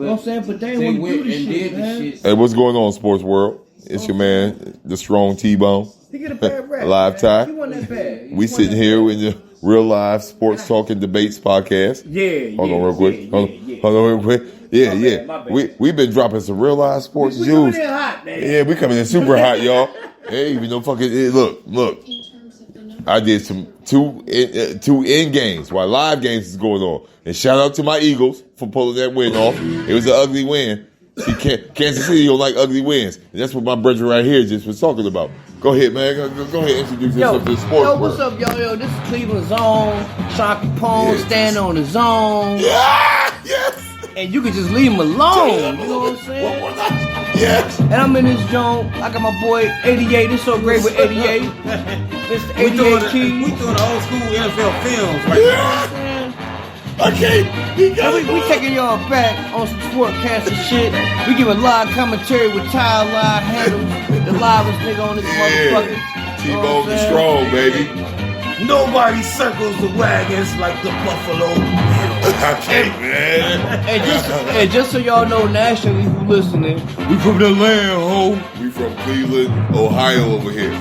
know what I'm saying? But they ain't want to do this shit, man. Hey, what's going on, sports world? It's your man, the strong T-Bone. He get a bad rap. Live tie. He wasn't that bad. We sitting here with the Real Live Sports Talk and Debates podcast. Hold on real quick. Hold on real quick. My bad. We've been dropping some Real Live Sports we news. Coming in hot, man. Yeah, we coming in super hot, y'all. Hey, even though fucking look. I did two end games while live games is going on. And shout out to my Eagles for pulling that win off. It was an ugly win. See, Kansas City don't like ugly wins. And that's what my brother right here just was talking about. Go ahead, man. Go ahead and introduce yourself to the sports world. What's up, yo? This is Cleveland Zone. Sean Capone standing on the zone. Yeah, yes. And you can just leave him alone. You know what I'm saying? Yes. And I'm in this joint. I got my boy 88. It's so great with 88. Mr. 88 Keys. We doing the old school NFL films right now. Okay. We taking y'all back on some sportcast and shit. We giving live commentary with Ty Live handles. The livest nigga on this motherfucker. T-Bone the strong, baby. Nobody circles the wagons like the Buffalo Bills. Okay, man. And just so y'all know nationally who listening, we from the land, ho. We from Cleveland, Ohio over here.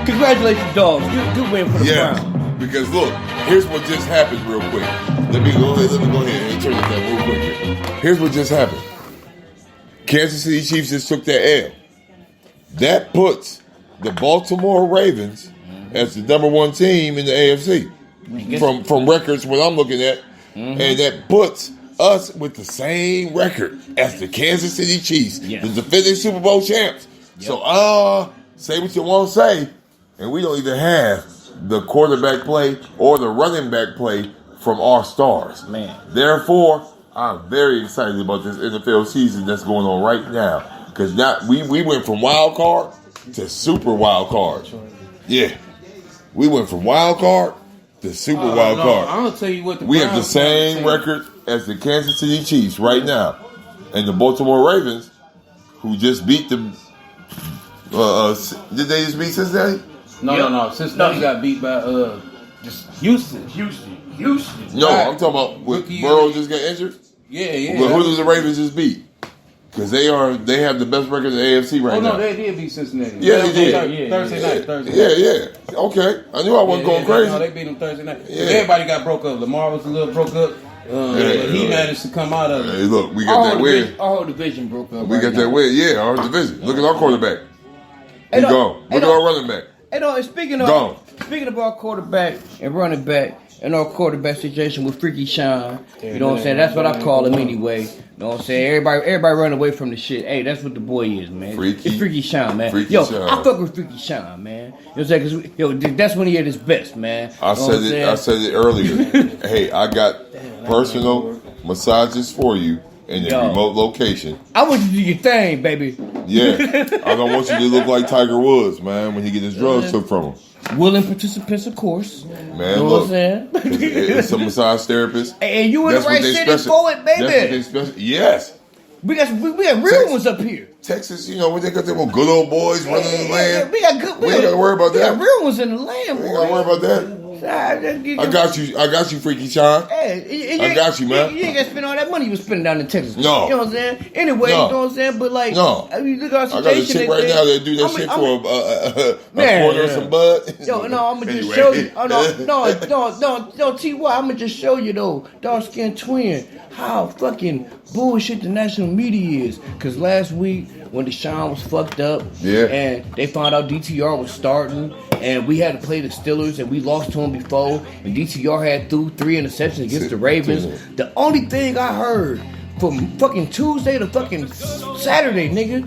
Congratulations, dogs. Good win for the Browns. Because look, here's what just happened real quick. Let me go ahead and turn it down real quick. Here's what just happened. Kansas City Chiefs just took that L. That puts the Baltimore Ravens as the number one team in the AFC. From records what I'm looking at. Mm-hmm. And that puts us with the same record as the Kansas City Chiefs, the defending Super Bowl champs. Yep. So, say what you want to say, and we don't even have the quarterback play or the running back play from our stars. Man. Therefore, I'm very excited about this NFL season that's going on right now. Because now we went from wild card to super wild card. Yeah. We went from wild card to super wild card. I'm going to tell you what we have the same record as the Kansas City Chiefs right now. And the Baltimore Ravens, who just beat them. Did they just beat Cincinnati? No. Cincinnati got beat by just Houston. No, I'm talking about when Burrow just got injured. Yeah. But who does the Ravens just beat? Because they have the best record in the AFC right now. Oh no, they did beat Cincinnati. Yeah, they did. Thursday night. Yeah. Okay, I knew I wasn't going crazy. No, they beat them Thursday night. Yeah. Everybody got broke up. Lamar was a little broke up. But he managed to come out of it. Hey, look, we got that win. Our whole division broke up. We got that win. Yeah, our division. Look at our quarterback. He gone. Look at our running back. And speaking of our quarterback and running back and our quarterback situation with Freaky Sean, you know what I'm saying? That's what I call him anyway. You know what I'm saying? Everybody run away from the shit. Hey, that's what the boy is, man. It's Freaky Sean, man. Sean. I fuck with Freaky Sean, man. You know what I'm saying? Because that's when he at his best, man. I said it earlier. Hey, I got personal massages for you in a remote location. I want you to do your thing, baby. Yeah. I don't want you to look like Tiger Woods, man, when he get his drugs took from him. Willing participants, of course. Man, you know look, what I'm saying? it's a massage therapist. And you in the right city for it, baby. Yes. We got real ones up here. Texas, you know, they got them good old boys running the land. We got good. We ain't got to worry about that. We got real ones in the land, boy. We ain't got to worry about that. I got you, Freaky Sean. Hey, I got you, man. You ain't got to spend all that money you was spending down in Texas. No. You know what I'm saying? Anyway, you know what I'm saying? But like, no. Look at our situation. I got a chick right now that do that shit for a quarter of some bud. Yo, no, I'm going to just show you. Oh, no, T.Y., I'm going to just show you, though, dark-skinned twin, how fucking bullshit the national media is. Because last week, when Deshaun was fucked up, and they found out DTR was starting, and we had to play the Steelers, and we lost to them before, and DTR had threw 3 interceptions against the Ravens. The only thing I heard from fucking Tuesday to fucking Saturday, nigga.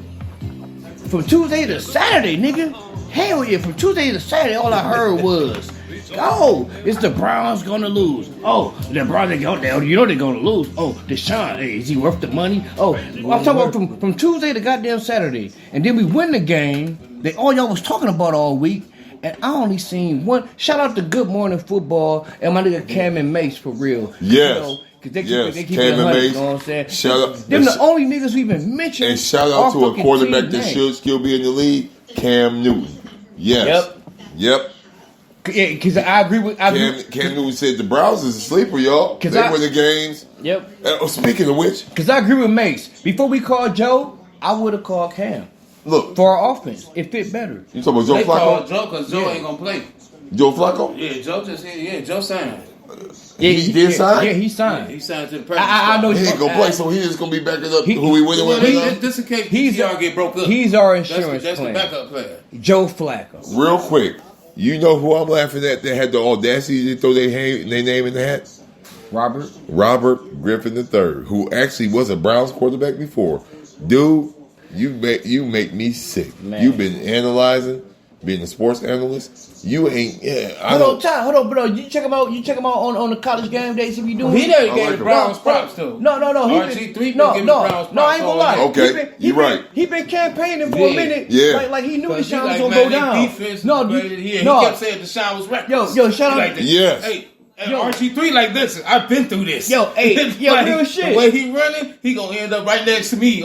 From Tuesday to Saturday, nigga. Hell yeah, from Tuesday to Saturday, all I heard was, oh, it's the Browns gonna lose. Oh, the Browns, you know they're gonna lose. Oh, Deshaun, hey, is he worth the money? Oh, I'm talking about from Tuesday to goddamn Saturday. And then we win the game that all y'all was talking about all week. And I only seen one. Shout out to Good Morning Football and my nigga Cam and Mace for real. Yes. You know, cause they keep Cam and Mace. You know what I'm saying? Shout out. Them the only niggas we even mentioned. And shout out to a quarterback that should still be in the league, Cam Newton. Yes. Yep. Yeah, because I agree with. Cam Newton said the Browns is a sleeper, y'all. They win the games. Yep. Speaking of which, because I agree with Mace. Before we called Joe, I would have called Cam. Look, for our offense, it fit better. You talking about Joe Flacco? Flacco? Joe, because Joe ain't gonna play. Joe Flacco? Yeah, Joe signed. Yeah, he did sign? Yeah, he signed. Yeah, he signed to the practice. I know he ain't gonna play, so he just gonna be backing up who he winning with. Just in case PCR get broke up. He's our insurance That's plan. the backup player. Joe Flacco. Real quick, you know who I'm laughing at that had the audacity to throw their name in the hat? Robert Griffin III, who actually was a Browns quarterback before. Dude, you make me sick. Man. You've been analyzing, being a sports analyst. You ain't. Hold on, bro. You check him out. On the college game days if you do. He never gave the Browns props too. No. RG3 no. I ain't gonna lie. Okay, you're right. He been campaigning for a minute. Yeah. Like he knew Deshaun was gonna go down. He kept saying Deshaun was reckless. Yo, shout out. Yes. Hey, RG3 like this. I've been through this. Yo, real shit. The way he running, he gonna end up right next to me.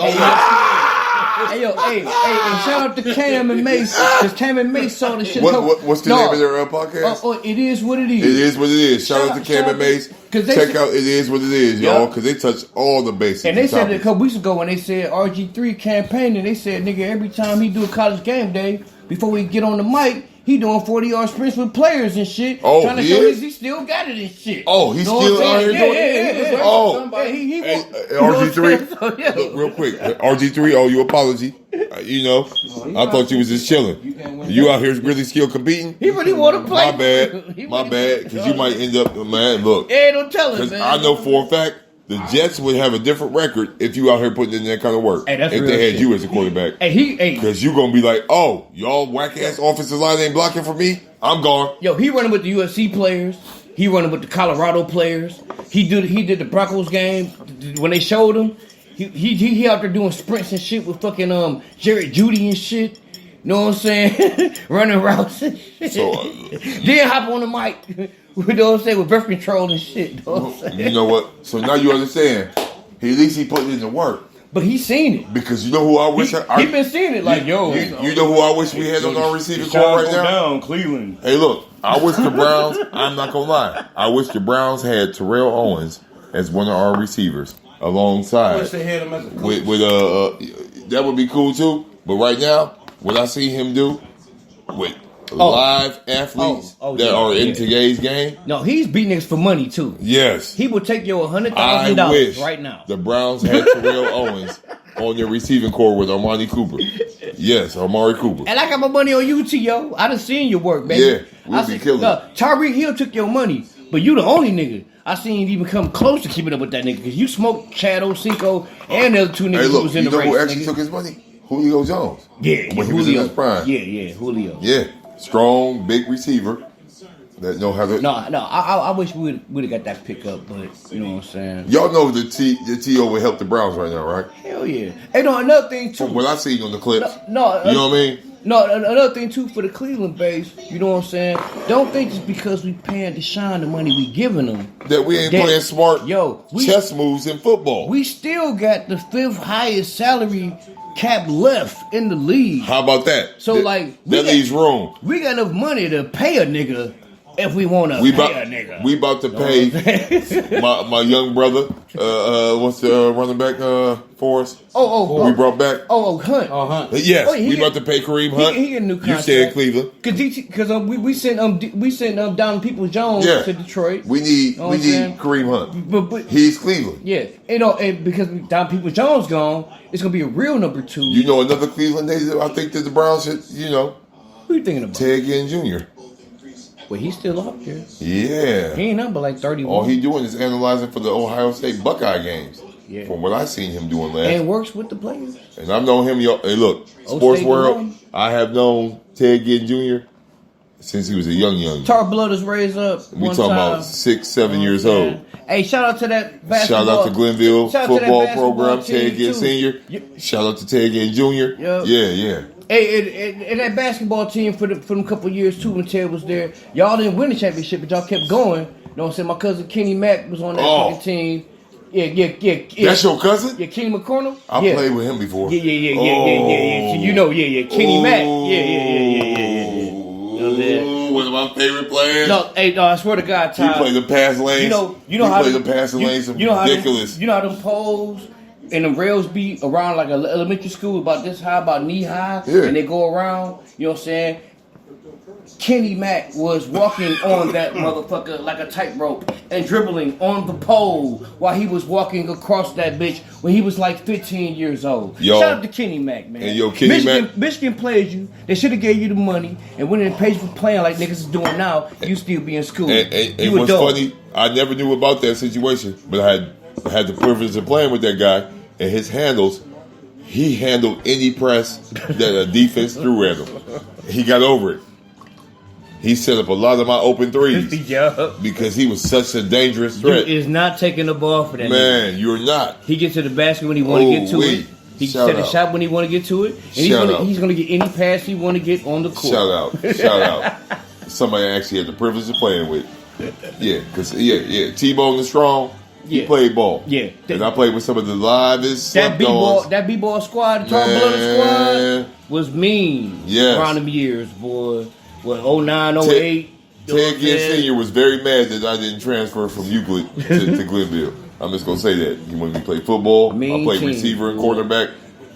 Hey, shout out to Cam and Mace, because Cam and Mace saw the shit. What's the name of their podcast? It is what it is. It is what it is. Shout out to Cam and Mace. Check out It Is What It Is, y'all, because they touch all the basics. And they said it a couple weeks ago when they said RG3 campaigning, they said, nigga, every time he do a college game day, before we get on the mic, he doing 40-yard sprints with players and shit. Oh, trying to show us he still got it and shit. Oh, he's still out here doing it? Yeah. Oh. RG3. Look, real quick. RG3, oh, you apology. I thought you was just chilling. You out here really still competing? He really want to play. My bad. Because you might end up, man, look. Yeah, don't tell him, man. I know for a fact the Jets would have a different record if you out here putting in that kind of work. Hey, that's if real they had shit. you as a quarterback. Because you going to be like, oh, y'all whack-ass offensive line ain't blocking for me? I'm gone. Yo, he running with the USC players. He running with the Colorado players. He did the Broncos game when they showed him. He out there doing sprints and shit with fucking Jared Judy and shit. You know what I'm saying? Running routes and shit. So, then hop on the mic. You know what I'm saying? With birth control and shit. You know what I'm saying? You know what? So now you understand. At least he put it in the work. But he's seen it. Because you know who I wish he been seeing it. Like, yo. You know who I wish we had on our receiving core right now? Down, Cleveland. Hey, look. I wish the Browns, I'm not going to lie. I wish the Browns had Terrell Owens as one of our receivers alongside. I wish they had him as a coach. With that would be cool too. But right now, what I see him do with live athletes that are in today's game. No, he's beating niggas for money too. Yes. He would take your $100,000 right now. The Browns had Terrell Owens on their receiving core with Amari Cooper. Yes, Amari Cooper. And I got my money on you too, yo. I done seen your work, baby. Yeah, we'll be killing. Tyreek Hill took your money, but you the only nigga I seen even come close to keeping up with that nigga, because you smoked Chad Ocinco and the other two niggas who was in the race. You know who actually took his money? Julio Jones. Yeah, when he was in his prime. Yeah, Julio. Yeah, strong, big receiver that know how to. No, I wish we would have got that pickup, but you know what I'm saying. Y'all know the TO would help the Browns right now, right? Hell yeah. Hey, no, another thing too. From what I seen on the clips. No, you know what I mean? No, another thing too for the Cleveland base, you know what I'm saying? Don't think just because we paying Deshaun the money we giving him that we ain't playing smart chess moves in football. We still got the 5th highest salary cap left in the league. How about that? So that leaves room. We got enough money to pay a nigga if we want to pay a nigga. We about to pay my young brother. What's the running back for us? We brought back. Hunt. Yes, we about to pay Kareem Hunt. He a new contract. You stay in Cleveland because we sent down Peoples Jones to Detroit. We need Kareem Hunt. But he's Cleveland. Yeah, and because Don Peoples Jones gone, it's gonna be a real number 2. You know another Cleveland native I think that the Browns should. Who you thinking about? Ted Ginn Jr. Well, he's still up there. Yeah. He ain't number like 31. All he doing is analyzing for the Ohio State Buckeye games. Yeah. From what I seen him doing last. And works with the players. And I've known him, hey look, sports world, I have known Ted Ginn Jr. since he was a young. Tar Blood is raised up. We talking about 6-7 years old. Hey, shout out to that basketball. Shout out to Glenville football program, Ted Ginn Sr. Shout out to Ted Ginn Jr. Yep. Yeah. Hey, and that basketball team for them couple years too when Ted was there, y'all didn't win the championship, but y'all kept going. You know what I'm saying? My cousin Kenny Mack was on that fucking team. Yeah. That's your cousin? Yeah, Kenny McCornell. I played with him before. Yeah. So Kenny Mack. Yeah. You know what I'm saying? One of my favorite players. No, I swear to God, Ty. He played the pass lanes. You know how the passing lanes. Ridiculous. You know how them poles and the rails be around like an elementary school about this high, about knee high, and they go around. You know what I'm saying? Kenny Mack was walking on that motherfucker like a tightrope and dribbling on the pole while he was walking across that bitch when he was like 15 years old. Yo, shout out to Kenny Mack, man. And Kenny Mack. Michigan played you. They should have gave you the money, and when they paid you for playing like niggas is doing now, you still be in school. And what's funny, I never knew about that situation, but I had the privilege of playing with that guy, and his handles, he handled any press that a defense threw at him. He got over it. He set up a lot of my open threes because he was such a dangerous threat. Dude is not taking the ball for that. Man, you're not. He gets to the basket when he want to get to it. He set a shot when he want to get to it. And he's gonna get any pass he want to get on the court. Shout out. Somebody I actually had the privilege of playing with. Yeah, because T-Bone is strong. He played ball. Yeah. And I played with some of the livest that B-ball squad, the tall blooded squad was mean around them years, boy. What, 09, 08? Ted Ginn Sr. was very mad that I didn't transfer from Euclid to Glenville. I'm just going to say that. He wanted me to play football. I played receiver and quarterback.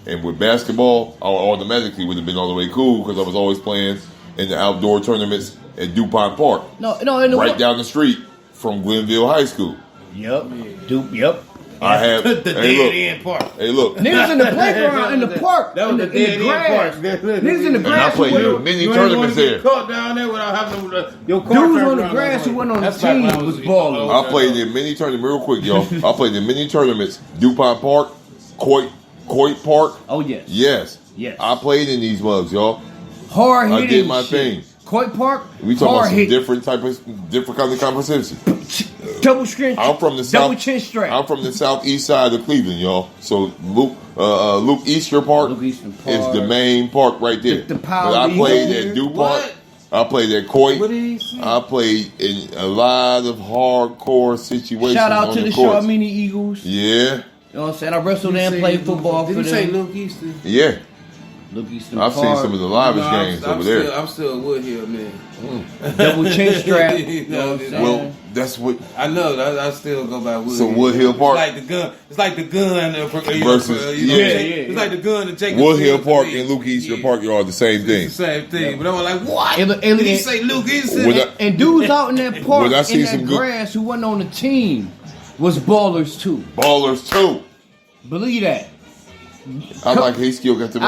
And with basketball, I automatically would have been all the way cool because I was always playing in the outdoor tournaments at DuPont Park. Right down the street from Glenville High School. Yep. I have the dead end park. Hey, look. Niggas in the playground, in the park. That was the dead end park. Niggas in the grass. And I played many tournaments there. Caught down there without having your car. Dudes on the grass who went on the team was balling. I played in many tournaments, real quick, y'all. I played in many tournaments. DuPont Park, Coit Park. Oh, yes. Yes. I played in these mugs, y'all. Hard hitting. I did my thing. Coit Park. We talking about some different kind of competition. Double string. I'm from the double chin strap. I'm from the southeast side of Cleveland, y'all. So Luke Easter Park is the main park right there. The power. But I played at DuPont. I played at Coit. I played in a lot of hardcore situations. Shout out to the Charmini Eagles. Yeah. You know what I'm saying? I wrestled and played football for them. Did you say Luke Easter? Yeah. I've seen some of the livest games over there. I'm still Woodhill, man. Double chin strap. Well, that's what I know. I still go by Woodhill. So Woodhill Park. It's like the gun versus It's like the gun to take Woodhill Park and Luke Easter Park are the same thing. It's the same thing. But I'm like, what? Did he say Luke Easter? And dudes out in that park in that grass who wasn't on the team was ballers too. Believe that. I like he still got the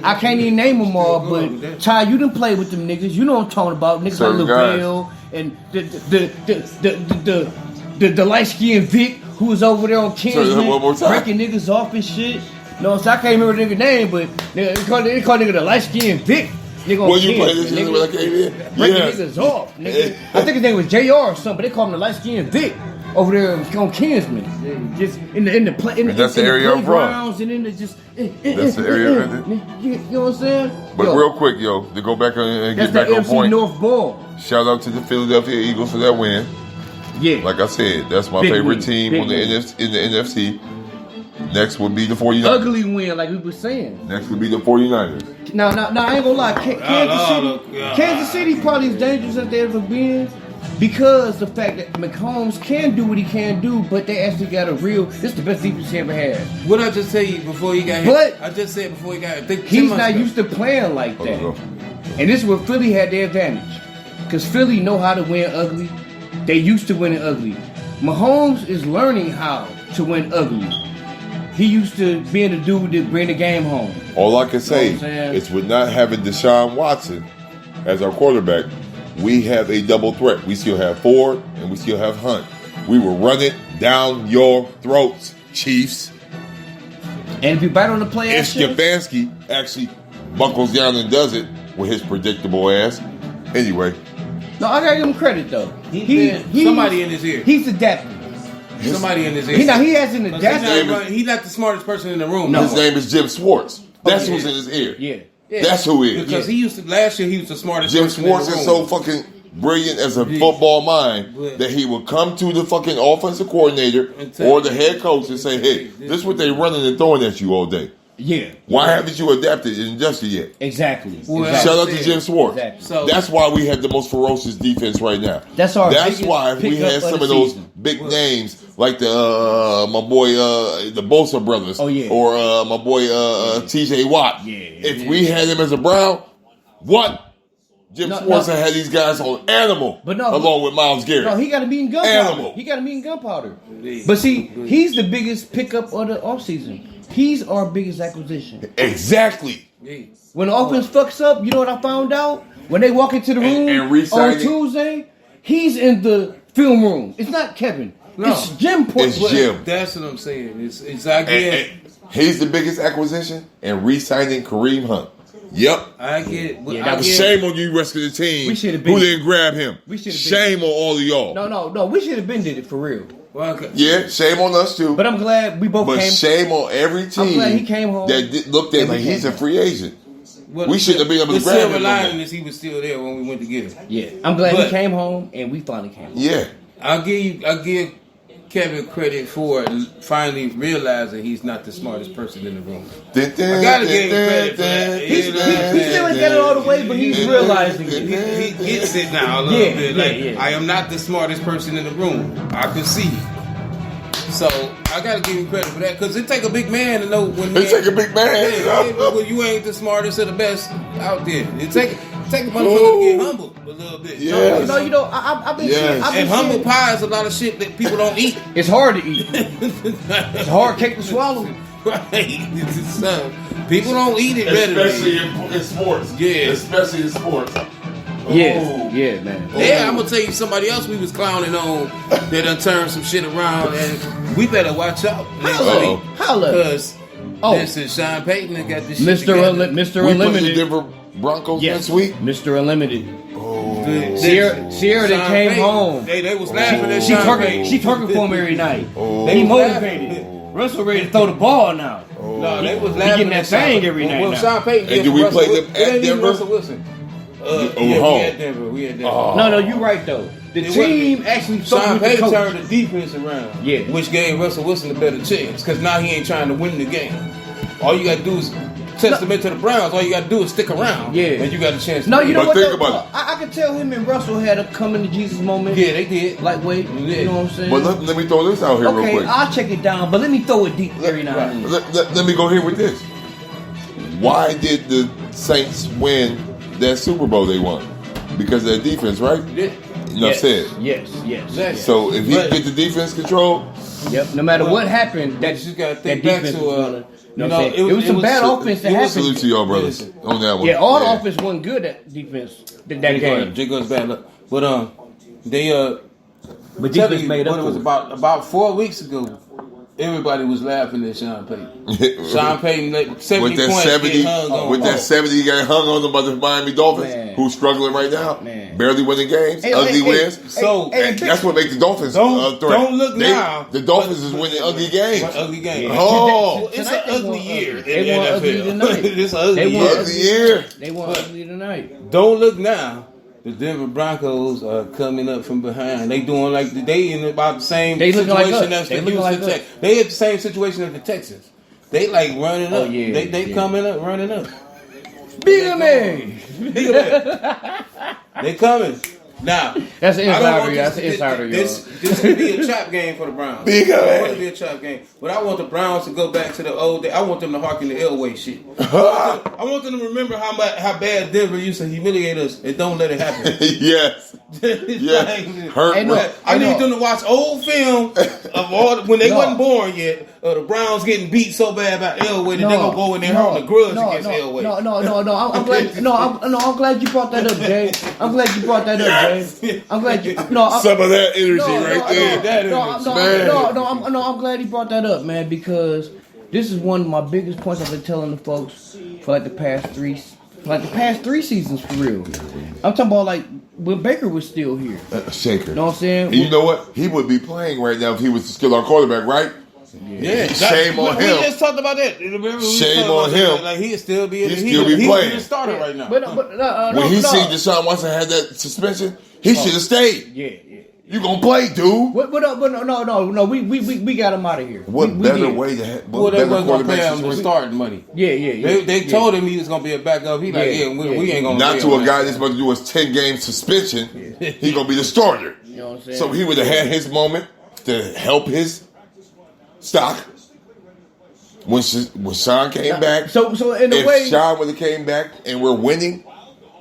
I can't even name them all, but Ty, you done play with them niggas. You know what I'm talking about. Niggas like LaVelle and the light skinned Vic who was over there on Kingsman breaking niggas off and shit. No, so I can't remember the nigga name, but they call nigga the light skinned Vic. Nigga on you play this nigga when I came in? Breaking niggas off, nigga. I think his name was JR or something, but they call him the light skinned Vic. Over there on Kingsman, just in the playgrounds and in the just. That's the area. You know what I'm saying? But real quick, to go back and get back on point. North ball. Shout out to the Philadelphia Eagles for that win. Yeah, like I said, that's my favorite team in the NFC. Next would be the 49ers. Ugly win, like we were saying. Next would be the 49ers. Now, I ain't gonna lie. Kansas City probably as dangerous as they ever been. Because the fact that Mahomes can do what he can do, but they actually got this is the best defense he ever had. What I just tell you before he got hit? I just said before he got hit. He's not used to playing like that. And this is where Philly had their advantage. Because Philly know how to win ugly. They used to winning ugly. Mahomes is learning how to win ugly. He used to being the dude that bring the game home. All I can say is with not having Deshaun Watson as our quarterback, we have a double threat. We still have Ford and we still have Hunt. We will run it down your throats, Chiefs. And if you bite on the play if Stefanski actually buckles down and does it with his predictable ass. Anyway. No, I gotta give him credit though. He's somebody in his ear. He's adapting. Somebody in his ear. He hasn't adapted. He's not the smartest person in the room. No. His name is Jim Schwartz. That's who's in his ear. Yeah. That's who he is. Because last year he was the smartest Jim person Schwartz in the room. is so fucking brilliant as a football mind that he will come to the fucking offensive coordinator or the head coach and say, hey, this is what they running and throwing at you all day. Yeah. Why haven't you adapted and adjusted yet? Exactly. Well, Shout out to Jim Schwartz. Exactly. So That's why we have the most ferocious defense right now. That's our That's biggest why we pickup had of some the of those season. big names like the my boy the Bosa brothers. Oh, yeah. Or my boy TJ Watt. Yeah. If we had him as a Brown, what? Jim Schwartz had these guys on animal, along with Myles Garrett. No, he got to be in gunpowder. Animal. He got to be in gunpowder. But see, he's the biggest pickup of the offseason. He's our biggest acquisition. Exactly. When the offense fucks up, you know what I found out? When they walk into the room and on Tuesday, he's in the film room. It's not Kevin. No. It's Jim. It's Jim. That's what I'm saying. It's I get. He's the biggest acquisition, and re-signing Kareem Hunt. Yep. I get. Yeah, I get Shame on you, rest of the team. We should've been- who didn't grab him. We should've been- Shame on all of y'all. No. We should have been did it for real. well, okay. Yeah, shame on us too. But I'm glad we both But came. shame on every team I'm glad he came home. that looked at And like we he's a came free agent. Well, We shouldn't have been able to the grab silver him no lining more. is he was still there when we went to get him. Yeah, I'm glad But- he came home and we finally came home. Yeah. I give Kevin credit for finally realizing he's not the smartest person in the room. I gotta give him credit for that. He still ain't got it all the way, but he's realizing it. He gets it now a little Yeah, bit. yeah, Like yeah. I am not the smartest person in the room. I can see it. So I gotta give him credit for that because it take a big man to know when. It take a big man. Yeah, when you ain't the smartest or the best out there. It take a motherfucker to get humble a little bit. Yeah. No, I've been Yes. I've been And humble seeing- pie is a lot of shit that people don't eat. It's hard to eat. It's a hard cake to swallow. Right. So, people don't eat it readily. in sports. Yeah. Especially in sports. Yeah, man. Yeah, I'm gonna tell you somebody else we was clowning on that done turned some shit around, and we better watch out next Uh-oh. week Holla. because Oh. this is Sean Payton that got this shit Mr. together. Mr. We play the Unlimited. Denver Broncos Yes, next week. Mr. Unlimited. Good. Sierra that Sean came Payton, home. They was laughing at She Sean twerking. Payton. She twerking for him every night. They He was motivated. laughing. Russell ready to throw the ball now. No, they was He laughing getting at that thing Sean- every night Well, now. Sean Payton And did do we Russell play them Wilson. at It ain't even Denver? Russell Wilson. Yeah, home. we at Denver. We at Denver. No, you're right though. The It team actually thought Sean with the Payton coach. turned the defense around, Yeah. which gave Russell Wilson a better chance because now he ain't trying to win the game. All you got to do is testament to the Browns. All you got to do is stick around, Yeah. and you got a chance. To No, win. you know But what? think though? about it. I could tell him and Russell had a coming to Jesus moment. Yeah, they did. Lightweight. Yeah. You know what I'm saying? But let me throw this out here real Okay, quick. I'll check it down, but let me throw it deep every now and then. Let me go here with this. Why did the Saints win that Super Bowl they won? Because of their defense, right? Yeah. Enough said. Yes. Exactly. So if he But- get the defense control, Yep. No matter what happened, You that just gotta that think back defense to was gonna. you You know know, what I'm saying? It was some bad offense that it was salute happened. to y'all brothers on that one. Yeah, all the offense wasn't good at defense that game. Jay goes bad luck, but they But tell defense you made what up it was for it. about 4 weeks ago. Everybody was laughing at Sean Payton. Sean Payton, like, 70 with that points 70, get hung on. with that 70, he got hung on by the Miami Dolphins, Man. who's struggling right now, Man. barely winning games, Hey, ugly hey, wins. So, And that's what makes the Dolphins Don't- threat. don't look now, The Dolphins but- is winning ugly games. What ugly game. Oh, It's an Tonight they ugly won year ugly. in They the won ugly NFL. tonight. It's an ugly They won year. ugly year. They won ugly tonight. Don't look now. The Denver Broncos are coming up from behind. They doing like they in about the same They looking like situation us. as They the looking Houston like us. Texans. They had the same situation as the Texans. They like running Oh, up. yeah, They yeah. coming up, running up. Big man. They coming. Now, That's an I don't insider, want y'all. That's an insider, y'all. This could be a chop game for the Browns. Big I want man. it to be a chop game, but I want the Browns to go back to the old day. I want them to harken the Elway shit. I want them to remember how bad Denver used to humiliate us and don't let it happen. Yes. It's Yes. like- Hurt. Hey, no. I need know. them to watch old film of all when they No. wasn't born yet. The Browns getting beat so bad by Elway that they gonna go in there holding a grudge against Elway. No. I'm glad. I'm glad you brought that up, Jay. I'm glad you brought that up, Jay. I'm glad you. Some of that energy right there. I'm glad he brought that up, man, because this is one of my biggest points I've been telling the folks for like the past three seasons for real. I'm talking about like when Baker was still here. Shaker. You know what I'm saying? And you know what? He would be playing right now if he was still our quarterback, right? Yeah, Shame on we him. just talked about that. Remember we Shame talked on about that. him. Like he'd still be playing. He's starter right now. But When he seen Deshaun Watson had that suspension, he should have stayed. Yeah. You gonna play, dude? What no. We got him out of here. What we better did. way to have? Well, they wasn't gonna pay him the starting money. Yeah. They told him he was gonna be a backup. He like, we ain't gonna. Not to a guy that's about to do his 10-game suspension. He gonna be the starter. You know what I'm saying? So he would have had his moment to help his stock. When Sean came back, so in a way, if Sean would have came back and we're winning,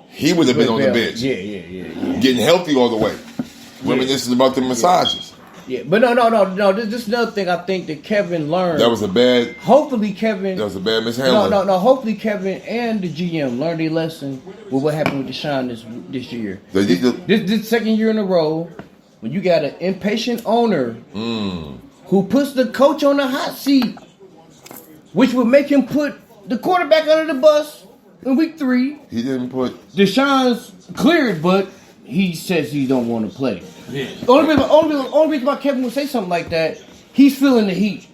he would have been on the bench. Yeah. Getting healthy all the way. Reminiscing about the massages. Yeah, but no. This is another thing I think that Kevin learned. That was a bad. Hopefully, Kevin. That was a bad mishandling. No. Hopefully, Kevin and the GM learned a lesson with what happened with Deshaun this year. This second year in a row, when you got an impatient owner who puts the coach on the hot seat, which would make him put the quarterback under the bus in week 3. He didn't put. Deshaun's cleared, but he says he don't want to play. Yeah. Only reason why Kevin would say something like that, he's feeling the heat.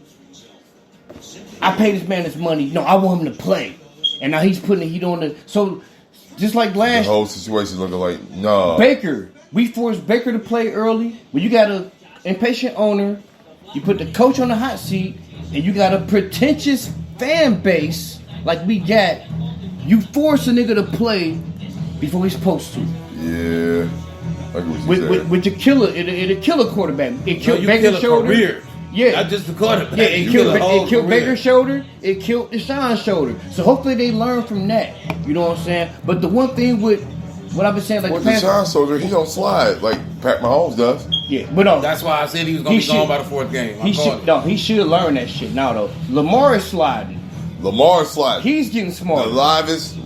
I paid this man his money. No, I want him to play. And now he's putting the heat on the... So, just like last... The whole situation looking like, no. Baker. We forced Baker to play early. When you got an impatient owner, you put the coach on the hot seat, and you got a pretentious fan base like we got, you force a nigga to play before he's supposed to. Yeah. I agree with you With your killer, it'll kill a quarterback. It killed Baker's shoulder. Career. Yeah. Not just the quarterback. Yeah, it killed Baker's shoulder. It killed Deshaun's shoulder. So hopefully they learn from that. You know what I'm saying? But the one thing with what I've been saying, like With Deshaun's shoulder, he don't slide like Pat Mahomes does. Yeah, but no, That's why I said he was going to be gone by the 4th game. He should learn that shit now though. Lamar is sliding. Lamar sliding. He's getting smarter. L.I.V.E.'s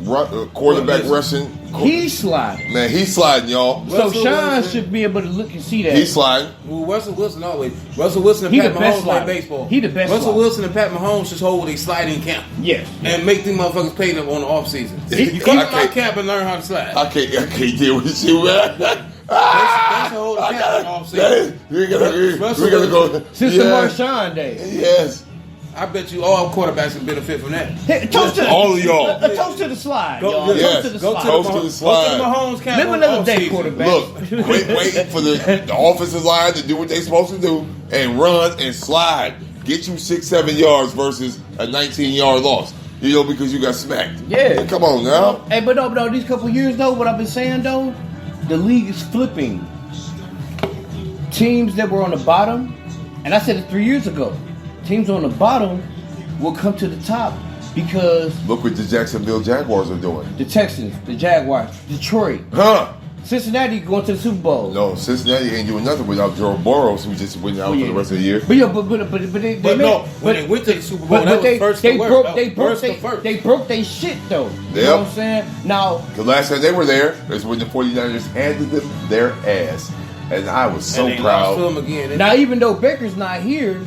quarterback rushing. He's sliding. Man, he's sliding, y'all. So Sean should be able to look and see that. He's sliding. Well, Russell Wilson always. Russell Wilson and Pat Mahomes play baseball. He the best. Russell Wilson and Pat Mahomes should hold a sliding camp. Yes. And make them motherfuckers pay them on the off season. You come to my camp and learn how to slide. I can't deal with you, man. That's a whole camp on the off season. We gotta go. Since the Marshawn days. Yes. I bet you all quarterbacks can benefit from that. Hey, toast to all of y'all. A toast to the slide, y'all. Yes. Toast to the Go slide. Toast to the slide. Go to the Mahomes camp. Live on another off day, season. quarterback. Look, waiting for the offensive line to do what they're supposed to do and run and slide. Get you 6-7 yards versus a 19-yard loss. You know, because you got smacked. Yeah. Come on now. Hey, but no, these couple years though, what I've been saying though, the league is flipping. Teams that were on the bottom, and I said it 3 years ago, teams on the bottom will come to the top because Look what the Jacksonville Jaguars are doing. the Texans, the Jaguars, Detroit, Huh? Cincinnati going to the Super Bowl. No, Cincinnati ain't doing nothing without Joe Burrow, who just went out for the rest of the year. But yeah, but they When they went to the Super Bowl, that was first to work. They broke their shit though. You know what I'm saying? Now The last time they were there is when the 49ers handed them their ass. And I was so and they proud. lost to him again. Now, even though Baker's not here,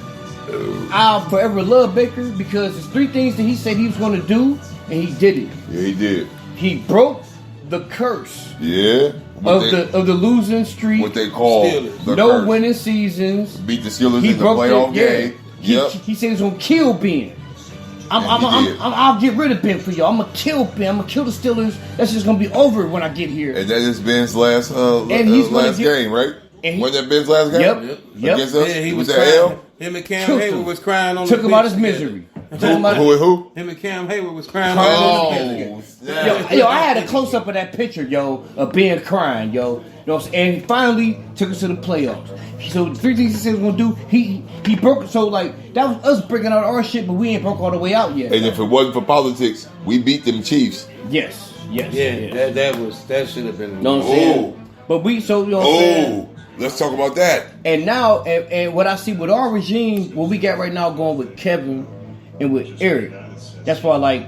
I'll forever love Baker because there's 3 things that he said he was going to do, and he did it. Yeah, he did. He broke the curse Yeah. of the losing streak. What they call Steelers. the No curse. winning seasons. Beat the Steelers He in the broke playoff it. game. Yeah. Yep. He said he was going to kill Ben. I'll get rid of Ben for y'all. I'm going to kill Ben. I'm going to kill the Steelers. That's just going to be over when I get here. And that is Ben's last game, right? Wasn't that Ben's last game? Yep. Against us? Yeah, he was that crying. L? Him and Cam Killed Hayward him. was crying on Took the him out bench his together. misery. Took him out Who? Him and Cam Hayward was crying on his bench together. Yo, I had a close up of that picture, yo, of Ben crying, yo. You know what I'm saying? And finally took us to the playoffs. So the 3 things he said he was gonna do, he broke. So like that was us breaking out our shit, but we ain't broke all the way out yet. And if it wasn't for politics, we beat them Chiefs. Yes. Yeah, that should have been. Know what I'm saying? But we you know what I'm saying? Let's talk about that. And now, and what I see with our regime, what we got right now going with Kevin and with Eric, that's why like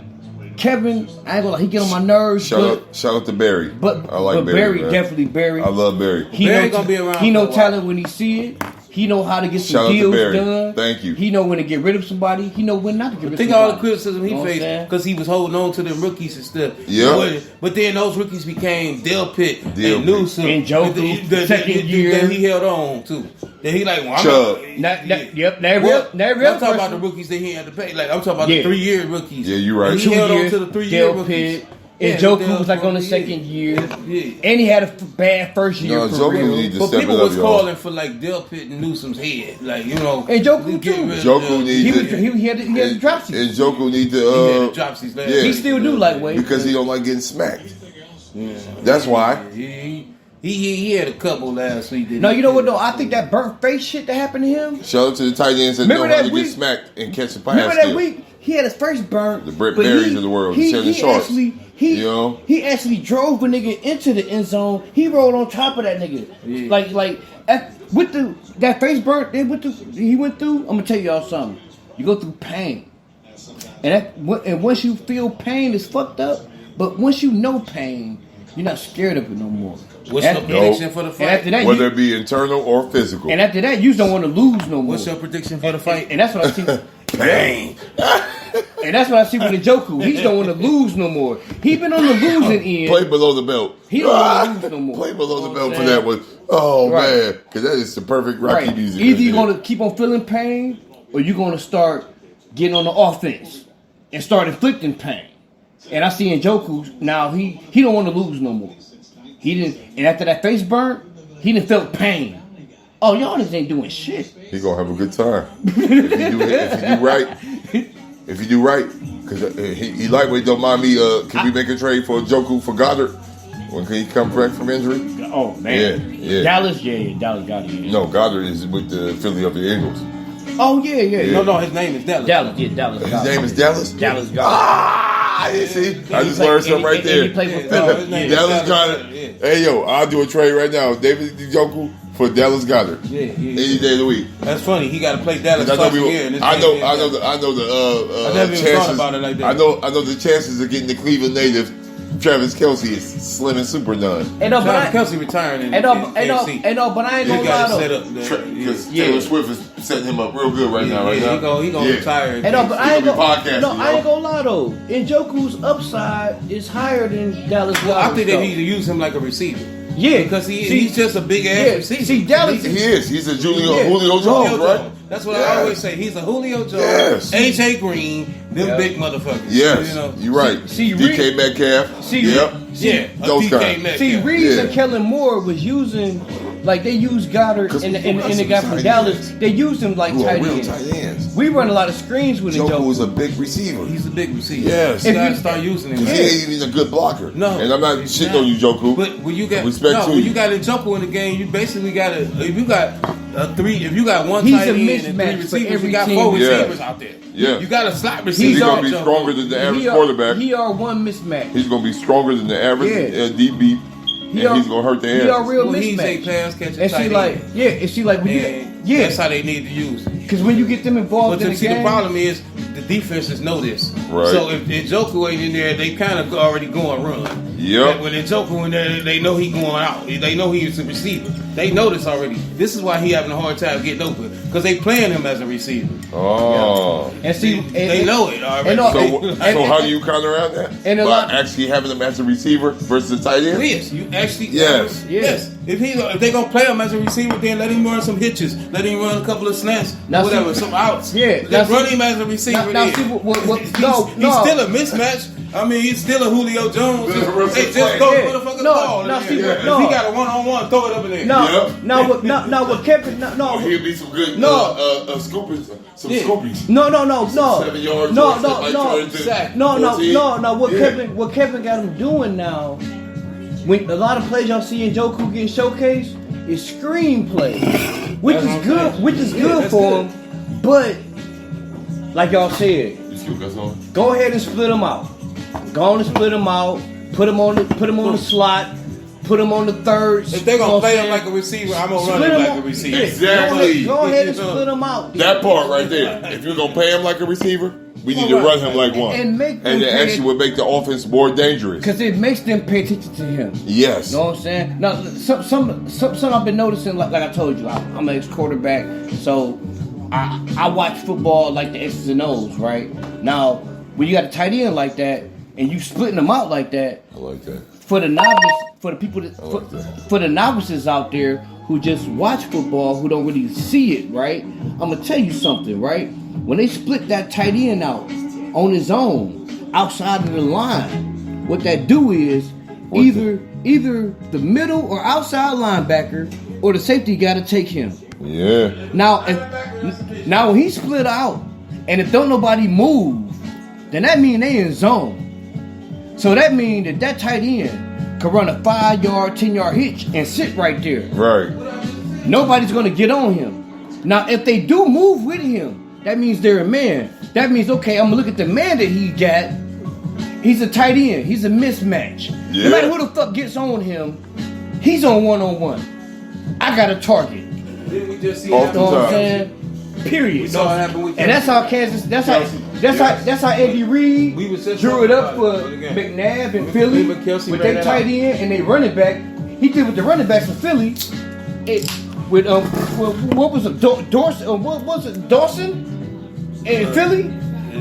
Kevin, I ain't gonna lie, he get on my nerves. Shout out to Barry. But I like Barry, man. definitely Barry. I love Barry. Barry gonna be around He for know a while. talent when he see it. He know how to get Shout some out to deals Barry. done. Thank you. He know when to get rid of somebody. He know when not to get rid of Think somebody. all the criticism he You know what I'm faced saying? because he was holding on to them rookies and stuff. Yeah. But then those rookies became Delpit and Delpit. Newsom. And Joku, second year. That he held on to. Then he like, well, Chubb. I'm talking about the rookies that he had to pay. Like I'm talking about the 3-year rookies. Yeah, you right. And he held on to the 3-year rookies. And Joku was like on the second year. And he had a bad first year. No, for Joku real. need to But step people it up, was y'all. calling for like Delpit and Newsom's head, like you know. And Joku too. Joku needs to. He had the dropsies. And Joku need to. He had the dropsies last yeah. week. He still do lightweight. Because he don't like getting smacked. That's why. He had a couple last week. No, you know what though? I think that burnt face shit that happened to him. Shout out to the tight ends that Remember know how that to week? get smacked and catch a pass. Remember that still. week? He had his first burnt. The Brett but Berries of the world, the Shannon Sharps. He actually drove a nigga into the end zone. He rolled on top of that nigga. Yeah. That face burnt. He went through. I'm gonna tell y'all something. You go through pain, and once you feel pain, it's fucked up. But once you know pain, you're not scared of it no more. What's your prediction for the fight? And after that, Whether it be internal or physical. and after that, you just don't want to lose no more. What's your prediction for the fight? And that's what I see. Bang! And that's what I see with Njoku. He don't want to lose no more. He been on the losing end. Play below the belt. He don't want to lose no more. Play below the belt for saying? that one. Oh, Right. man. Because that is the perfect Rocky Right. music. Either you're going to keep on feeling pain, or you're going to start getting on the offense and start inflicting pain. And I see Njoku now. He don't want to lose no more. He didn't. And after that face burn, he didn't felt pain. Oh, y'all just ain't doing shit. He going to have a good time. if you do right. If you do right. Because he lightweight don't mind me. Can we make a trade for Njoku for Goddard? When can he come back from injury? Oh, man. Yeah. Dallas, Dallas got it. No, Goddard is with the Philadelphia Eagles. Oh, yeah. No, his name is Dallas. Dallas. His name is Dallas? Dallas got Ah, you see? I just learned something right there. He played for His name is Dallas Goddard. Yeah. Hey, yo, I'll do a trade right now. David Njoku for Dallas Goddard. Yeah. Any day of the week. That's funny. He got to play Dallas I twice a know, year. and his I name know is the I never even chances. thought about it like that. I know the chances of getting the Cleveland native Travis Kelce is slim and super none. And no, but Travis I, Kelce retiring in but I ain't They gonna got lie to set though. up. Because Taylor Swift is setting him up real good right now. He gonna retire. And no, but I ain't He gonna be gonna. podcasting, No, I yo. ain't gonna lie though. Njoku's upside is higher than Dallas. Well, I think though. they need to use him like a receiver. Yeah, Because he's just a big ass receiver. See, Dallas. He is. He's a Julio Yeah. Jones, right? That's what Yes. I always say. He's a Julio Jones, Yes. AJ Green, them big motherfuckers. Yes, You know? you're right. See, DK Metcalf. Yep. Yeah, Those DK guys. Metcalf. See, Reeves Yeah. and Kellen Moore was using, like they used Goddard 'Cause and we got the some guy from tight Dallas. ends. They used him like Who are tight real ends. tight ends. We run a lot of screens with Njoku is Njoku. a big receiver. He's a big receiver. Yes. You If gotta you- start using him. He ain't even a good blocker. No, And I'm not he's shitting not. on you, Njoku. But when you got Respect to when you. you got Njoku in the game, you basically got if you got if you got one He's tight a end and mismatch three for receivers, every you got team. four Yeah. receivers out there. Yeah. You got a slot He's receiver. going to be Njoku. stronger than the average quarterback. He are one mismatch. He's going to be stronger than the average Yeah. DB. And He are- he's going to hurt the He are ass. real Well, he's a mismatch. pass catching And tight see, end. like, and see, like, when you, And that's how they need to use it. because when you get them involved But in the see, game, the problem is the defenses know this. Right. So if Njoku ain't in there, they kind of already going run. Yep. When Njoku in there, they know he going out. They know he's a receiver. They know this already. This is why he having a hard time getting open because they playing him as a receiver. Oh. and see, They know it already. So how do you counteract that? And a By lot- actually having him as a receiver versus a tight end? Yes, you actually. Yes. Yes. If they gonna play him as a receiver, then let him run some hitches. Let him run a couple of snaps, Now whatever, see- some outs. Yeah, now Just run see- him as a receiver. now then. see what He's no. still a mismatch. I mean, he's still a Julio Jones. Hey, just go Yeah. motherfucking No, ball. now in see there. what- no. If he got a one-on-one, throw it up in there. No, Yep. no, what Kevin, no, He'll be some good No. scoopies. Some Yeah. scoopies. no, 7 yards. no, or something like Exactly. no. What Yeah. Kevin got him doing now? When a lot of plays y'all see in Njoku getting showcased is screenplay, which That's is what I'm good, saying. which is Yeah, good that's for good. him. But like y'all said, You see what that's on? go ahead and split them out. Go on and split them out. Put them on the slot. Put them on the third. If they you know gonna what play I'm him like a saying? receiver, I'm gonna run Split him 'em like out. a receiver. Yeah, Exactly. Go ahead and You know. split them out. That part right there. If you're gonna pay him like a receiver, we need to run him like one. And make them and it pay actually would make the offense more dangerous. Because it makes them pay attention to him. Yes. You know what I'm saying? Now, some I've been noticing, like I told you, I'm an ex-quarterback, so I watch football like the X's and O's, right? Now, when you got a tight end like that, and you splitting them out like that, I like that. for the novice, for the people that, I like that. for the novices out there who just watch football, who don't really see it, right? I'm gonna tell you something, right? When they split that tight end out on his own, outside of the line, what that do is either the middle or outside linebacker or the safety got to take him. Yeah. Now when he split out and if don't nobody move, then that mean they in zone. So that mean that tight end can run a 5-yard, 10-yard hitch and sit right there. Right. Nobody's gonna get on him. Now if they do move with him, that means they're a man. That means, okay, I'm gonna look at the man that he got. He's a tight end. He's a mismatch. Yeah. No matter who the fuck gets on him, he's on one-on-one. I got a target. Didn't we just see Off that? the You know what I'm top. saying? Period. We saw it happen with And that's how Kansas. That's how Andy Reid We was just drew it up talking for about it again. McNabb and With Philly Cleveland, Kelsey with ran their that tight out. end and they running back. He did with the running backs in Philly. What was it? Dawson in Philly.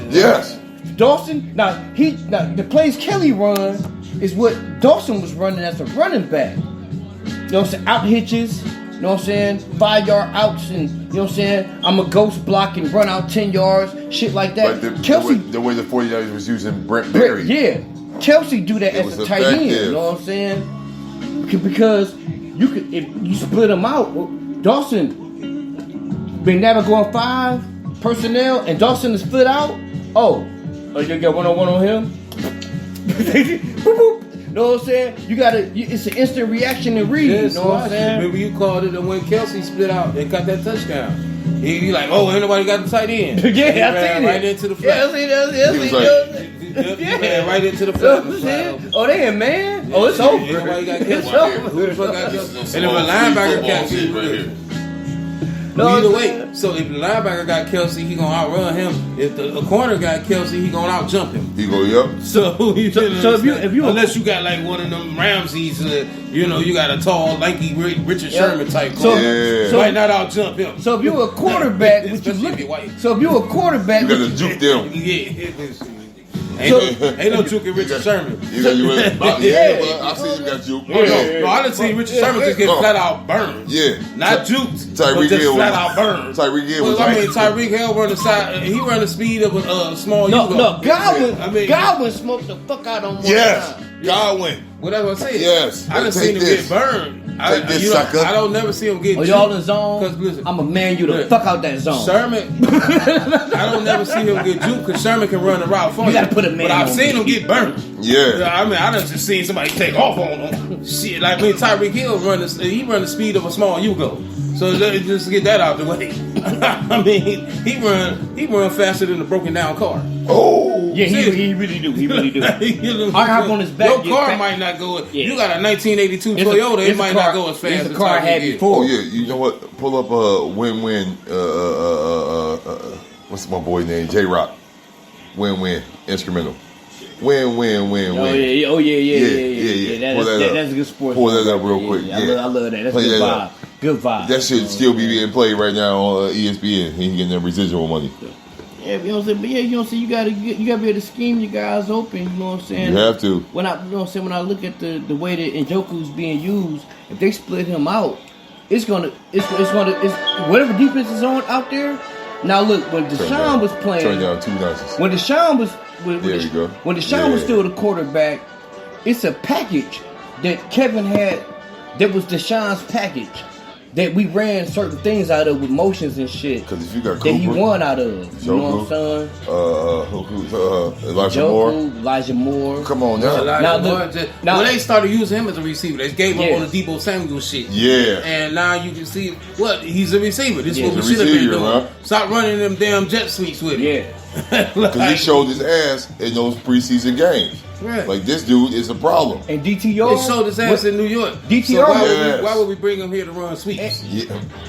Yes. Dawson. Now the plays Kelly run is what Dawson was running as a running back. You know what I'm saying? Out hitches. You know what I'm saying? 5-yard outs and you know what I'm saying? I'm a ghost block and run out 10 yards, shit like that. Like Kelsey, the way the 49ers was using Brent Berry. yeah, Kelsey do that It as a was tight end. effective. You know what I'm saying? Because you could if you split them out. Dawson been never going 5 personnel and Dawson is split out. Oh, you got 1-on-1 on him. Boop, boop. You know what I'm saying? It's an instant reaction and read. Yes, you know what I'm saying? Remember you called it when Kelsey split out and got that touchdown. He like, oh, ain't nobody got the tight end. Yeah, He I ran seen it. right into the flat. Yeah, I seen that. He was like- He ran right into the You know flat. what I'm saying? Oh, they in man? Oh, it's over. Ain't nobody got It's Kelsey. over. Who the fuck got Kelsey? And if a Small linebacker football catch shit him, right here. No, either I'm way, saying? so if the linebacker got Kelsey, he gonna outrun him. If the corner got Kelsey, he gonna out-jump him. He go, yep. So So if you- unless you got like one of them Ramses, you got a tall, lanky Richard Sherman type So- corner, Yeah. you might not out-jump him. So if you're a quarterback, what you Especially look if you're white. So if you're a quarterback, You gotta juke them. Ain't no juking Richard Sherman. You got you in. Yeah. Well, I see you got juke. No, I done seen Richard Sherman just get flat out burned. Yeah. Not juked, Tyreek but just Hill flat was- out burned. Tyreek Hill was Well, I mean, like- Tyreek Hill run the side. He run the speed of a small. no, Yugo. Godwin, Godwin smoked the fuck out on one Yes. time. Godwin. Whatever I say. Yes. I done Take seen him this. get burned. Take this, sucker. I don't never see him get. Oh, y'all in zone? Because listen, I'm a man you the look, fuck out that zone. Sherman, I don't never see him get juked because Sherman can run the route for You gotta put a man But I've on seen me. him get burned. Yeah. I mean, I done just seen somebody take off on him. Shit, like when Tyreek Hill run the speed of a small Yugo. So just get that out the way. I mean, he run faster than a broken down car. Oh. Yeah, he really do. He really do. I can hop on his back. Your get car back. might not go. Yeah. You got a 1982 It's a- Toyota. it's It a might car- not go as fast it's a as car I Tyreek had Hill. before. Oh yeah, you know what? Pull up a win-win. What's my boy name? J Rock. Win-win instrumental. Win. Oh yeah, oh yeah. Yeah. Pull that up. That's a good sport. Pull that up real Yeah, quick. yeah. Yeah. I love that. That's Play good that vibe. up. Good vibe. That should still be being played right now on ESPN. He getting that residual money. Yeah, you know what I'm saying. But yeah, you know what I'm saying. You gotta be able to scheme your guys open. You know what I'm saying. You have to. When I, you know what I'm saying, when I look at the way that Njoku's being used, if they split him out, it's whatever defense is on out there. Now look, when Deshaun was playing, Turn down 2 nonsense. when Deshaun was There you go. when Deshaun was Yeah. still the quarterback, it's a package that Kevin had that was Deshaun's package that we ran certain things out of with motions and shit Because if you got that he Cooper, won out of. You know what I'm saying? Elijah Moore. Elijah Moore. Come on now. Now, look, now- when they started using him as a receiver, they gave Yeah. him on the Debo Samuel shit. Yeah. And now you can see what he's a receiver. This is what we he's a should have been receiver, doing. huh? Stop running them damn jet sweeps with him. Yeah. Because he showed his ass in those preseason games. Right. Like, this dude is a problem. And DTR. They showed his ass in New York. DTR So Yes. why would we bring him here to run sweeps? Yeah.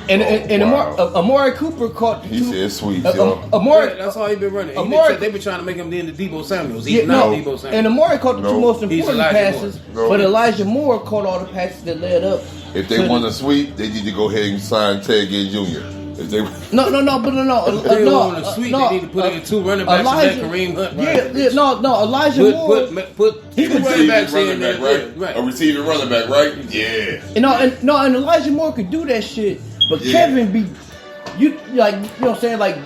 And Wow. Amari Cooper caught He two. said sweeps, yo. Amari. Yeah, that's all he been running. Amari- They've been trying to make him the Debo Samuels. He's Yeah, not no, Debo Samuels. and Amari caught the No. two most He's important Elijah passes, Moore. No. but Elijah Moore caught all the passes that led up. If they to want the- to sweep, they need to go ahead and sign Ted Ginn Jr. If they, no, If they want to sweep, they need to put in 2 running backs and let Kareem Hunt. Elijah Moore. Put He 2 could running backs running in back, there. right? Right. A receiving running back, right? Yeah. And Elijah Moore could do that shit, but Yeah. Kevin be, you know what I'm saying, like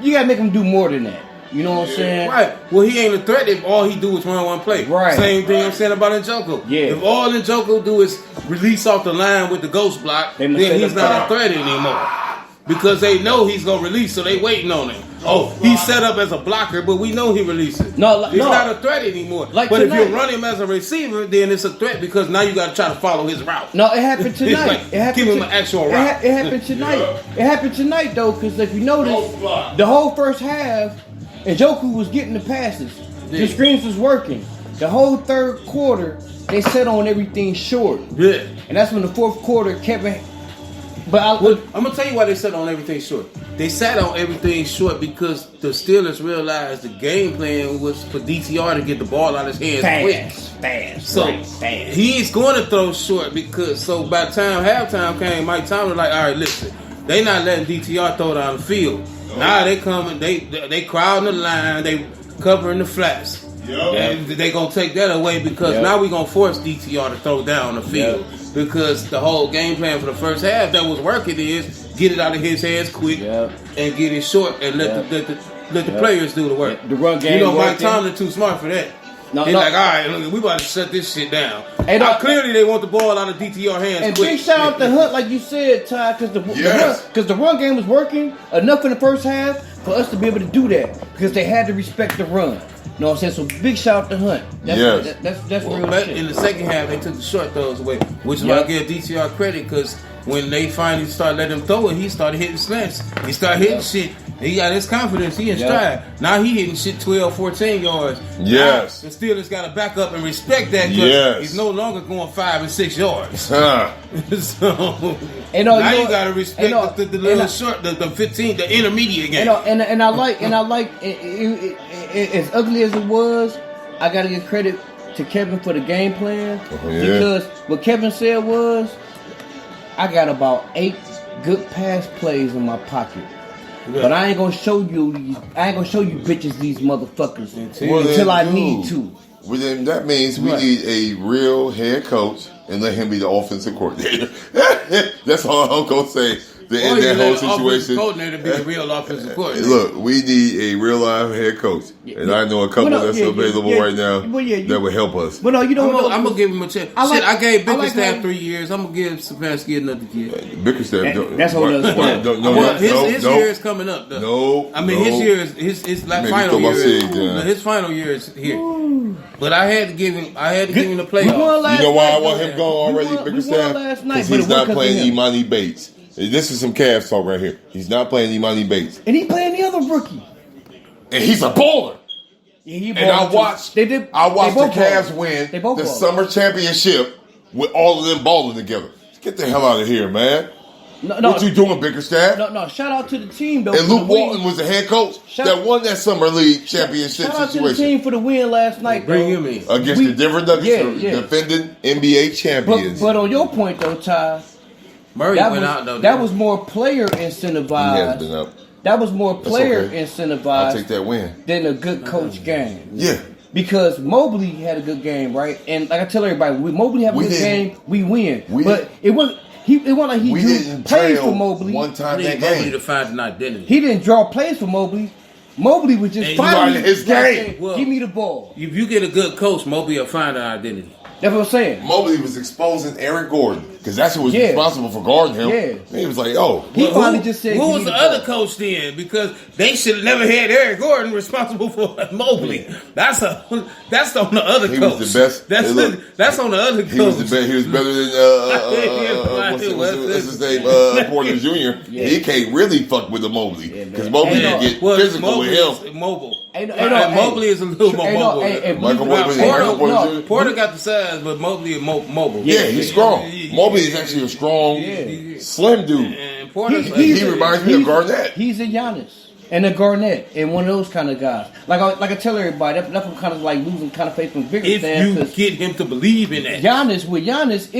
you gotta make him do more than that. You know what I'm saying? Right. Well, he ain't a threat if all he do is run one play. Right. Same thing I'm saying about Njoku. Yeah. If all Njoku do is release off the line with the ghost block, then he's not a threat anymore. Because they know he's going to release, so they waiting on him. Oh, he's set up as a blocker, but we know he releases. He's not a threat anymore. But tonight, if you run him as a receiver, then it's a threat because now you got to try to follow his route. No, it happened tonight. Give him an actual route. It happened tonight. It happened tonight, though, because if you notice, the whole first half, Njoku was getting the passes. Yeah. The screens was working. The whole third quarter, they set on everything short. Yeah. And that's when the fourth quarter, Kevin... But I'm gonna tell you why they sat on everything short. They sat on everything short because the Steelers realized the game plan was for DTR to get the ball out of his hands fast. So he's going to throw short because by the time halftime came, Mike Tomlin was like, all right, listen, they not letting DTR throw down the field. Now they coming, they crowding the line, they covering the flats. And they gonna take that away because now we gonna force DTR to throw down the field. Because the whole game plan for the first half that was working is get it out of his hands quick and get it short and let the players do the work. The run game. Mike Tomlin too smart for that. He's like, all right, look, we about to shut this shit down. Clearly they want the ball out of DTR hands and quick. Big shout out to Hunt, like you said, Ty, because the run game was working enough in the first half for us to be able to do that because they had to respect the run. You know what I'm saying? So big shout out to Hunt. That's real shit. In the second half, they took the short throws away, which is why I give DTR credit because when they finally started letting him throw it, he started hitting slants. He started hitting shit. He got his confidence. He in stride. Now he hitting shit 12, 14 yards. Yes. Now, the Steelers got to back up and respect that because he's no longer going 5 and 6 yards. So now you got to respect the little short, the 15, the intermediate game. And I like as ugly as it was, I got to give credit to Kevin for the game plan because what Kevin said was, I got about 8 good pass plays in my pocket. But I ain't gonna show you bitches these motherfuckers until I need to. Well, then that means we need a real head coach and let him be the offensive coordinator. That's all I'm gonna say. In that whole situation, coordinator be the real offensive coordinator. Look, we need a real live head coach, and I know a couple that's available right now that would help us. But no, you don't. I'm gonna give him a chance. I gave Bickerstaff 3 years. I'm gonna give Stefanski another year. Bickerstaff, that's what it is. His year is coming up. Though. No, I mean his year is his final year. His final year is here. But I had to give him the playoffs. You know why I want him gone already, Bickerstaff? Because he's not playing Imani Bates. This is some Cavs talk right here. He's not playing Imani Bates. And he playing the other rookie. And he's a baller. Yeah, and I watched the Cavs win the summer championship with all of them balling together. Get the hell out of here, man. What you doing, Bickerstaff? No. Shout out to the team, though. And Luke Walton was the head coach that won that summer league championship shout out situation. To the team for the win last night. Bring him in. Against the Denver Nuggets, defending NBA champions. But on your point, though, Ty, Murray went out though. That was more player incentivized. He has been up. That was more player incentivized. I'll take that win than a good coach game. Yeah. Because Mobley had a good game, right? And like I tell everybody, Mobley have a good game, we win. But it wasn't like he drew plays for Mobley. One time that Mobley game to find an identity. He didn't draw plays for Mobley. Mobley was just finding his game. Well, give me the ball. If you get a good coach, Mobley will find an identity. That's what I'm saying. Mobley was exposing Aaron Gordon because that's who was responsible for guarding him. Yeah. He was like, "Oh, he finally just said." Who was the other coach then? Because they should have never had Aaron Gordon responsible for Mobley. That's on the other coach. He was the best. That's on the other coach. He was the best. He was better than what's his name? Porter Jr. He can't really fuck with the Mobley because Mobley can get physical with him. Mobley is a little more mobile. Porter got the size, but Mobley is mobile. Yeah, he's strong. Mobley is actually a strong, slim dude. And Porter's he reminds me of Garnett. He's a Giannis and a Garnett and one of those kind of guys. Like I tell everybody, that's kind of like losing kind of faith from Bickerstaff. If you get him to believe in that, Giannis,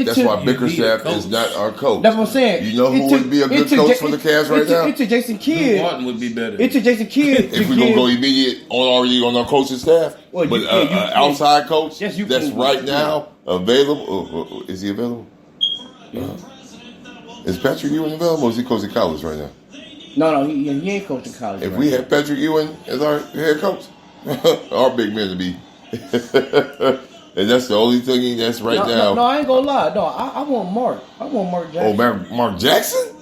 that's why Bickerstaff is not our coach. That's what I'm saying. You know who would be a good coach for the Cavs right now? It's a Jason Kidd. Martin would be better. It's a Jason Kidd. If we're gonna go immediate already on our coaching staff, but outside coach that's right now available. Is he available? Is Patrick Ewing available? Or is he coaching college right now? No, he ain't coaching college. If right we now. had Patrick Ewing as our head coach, our big man to be. And that's the only thing that's right now. No, I ain't gonna lie. No, I want Mark. I want Mark Jackson. Oh, man, Mark Jackson?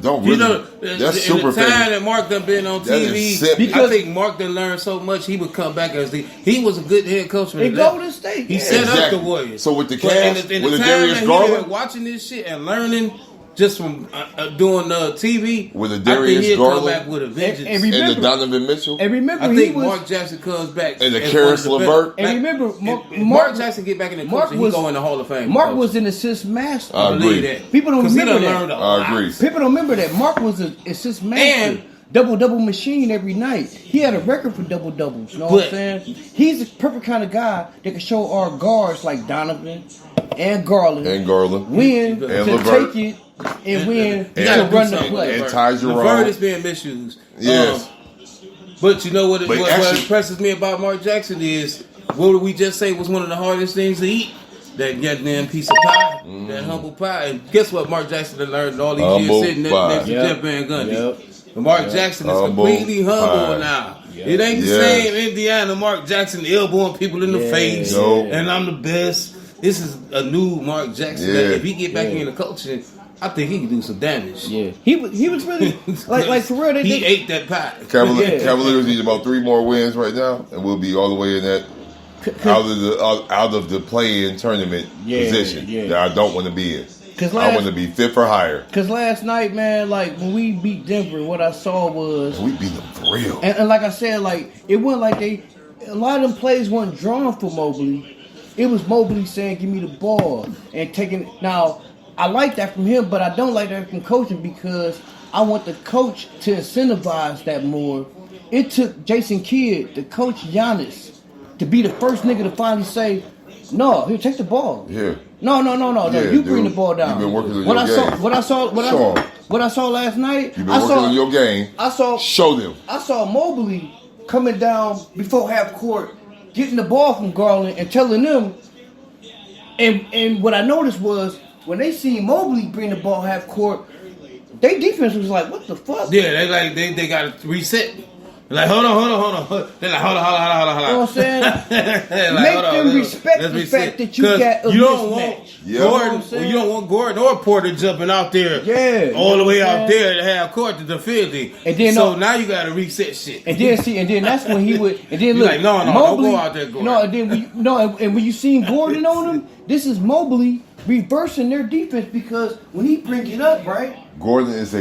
Don't You really. know, That's in super the time famous. that Mark done been on That is TV, simple. I think Mark done learned so much he would come back as he was a good head coach for In the Golden State, He yeah. set up Exactly. the Warriors. So with the But cast, in with the the time Darius that he Garland? been watching this shit and learning just from doing TV, With the I think Darius he'll come Garland? back with a vengeance. And And the remember- Donovan Mitchell. And remember, I he think was. Mark Jackson comes back. And the as Karis one of the LeVert. best. And remember, If Mark Mark Jackson get back in the Mark coaching, was- he go in the Hall of Fame. Mark coaching. was an assist master. I agree. Believe that. People don't 'Cause he remember done that. learned a I lot. agree. People don't remember that Mark was an assist master. And- double machine every night. He had a record for double doubles. You know what I'm But- saying? He's the perfect kind of guy that can show our guards like Donovan and Garland when And to LeVert. take it and when You to gotta do run the something with play. And LeVert. Ty Jerome. LeVert is being misused. Yes. But you know what? But What actually- impresses me about Mark Jackson is what did we just say was one of the hardest things to eat? That goddamn piece of pie, that humble pie. And guess what? Mark Jackson had learned all these Humble years sitting pie. next to Yep. Jeff Van Gundy. Yep. But Mark Jackson is Humble completely humble pie. now. Yep. It ain't the Yes. same Indiana Mark Jackson elbowing people in the Yeah. face. No. And I'm the best. This is a new Mark Jackson. Yeah. That if he get back Yeah. into coaching, I think he can do some damage. Yeah, he was really like for real. He ate that pie. Yeah. Cavaliers need about 3 more wins right now, and we'll be all the way in that out of the play-in tournament position yeah. that I don't want to be in. 'Cause I want to be 5th or higher. Cause last night, man, like when we beat Denver, what I saw was, We beat them for real. and like I said, like it wasn't like a lot of them plays weren't drawn for Mobley. It was Mobley saying, "Give me the ball," and taking. Now, I like that from him, but I don't like that from coaching because I want the coach to incentivize that more. It took Jason Kidd to coach Giannis to be the first nigga to finally say, "No, here, take the ball." Yeah. No. Yeah, You bring dude. the ball down. You've been working on what your I saw, game. what I saw, what Show 'em. I saw last night. You've been I working saw on your game. I saw Show them. I saw Mobley coming down before half court, getting the ball from Garland and telling them. And what I noticed was when they seen Mobley bring the ball half court, their defense was like, "What the fuck?" Yeah, they got to reset. Like, hold on. They're like, hold on. You know what I'm saying? Like, Make hold on, them let's respect the reset. fact that you 'Cause got a you don't mismatch. want Yeah. Gordon. You know what I'm saying? You don't want Gordon or Porter jumping out there, Yeah, all the way you know what out I'm there to have court to defend him. And then so no- now you got to reset shit. And then that's when he would. And then You look, like, no, don't Mobley, go out there, Gordon. No, and then and when you seen Gordon on him, this is Mobley reversing their defense because when he bring it up, right? Gordon is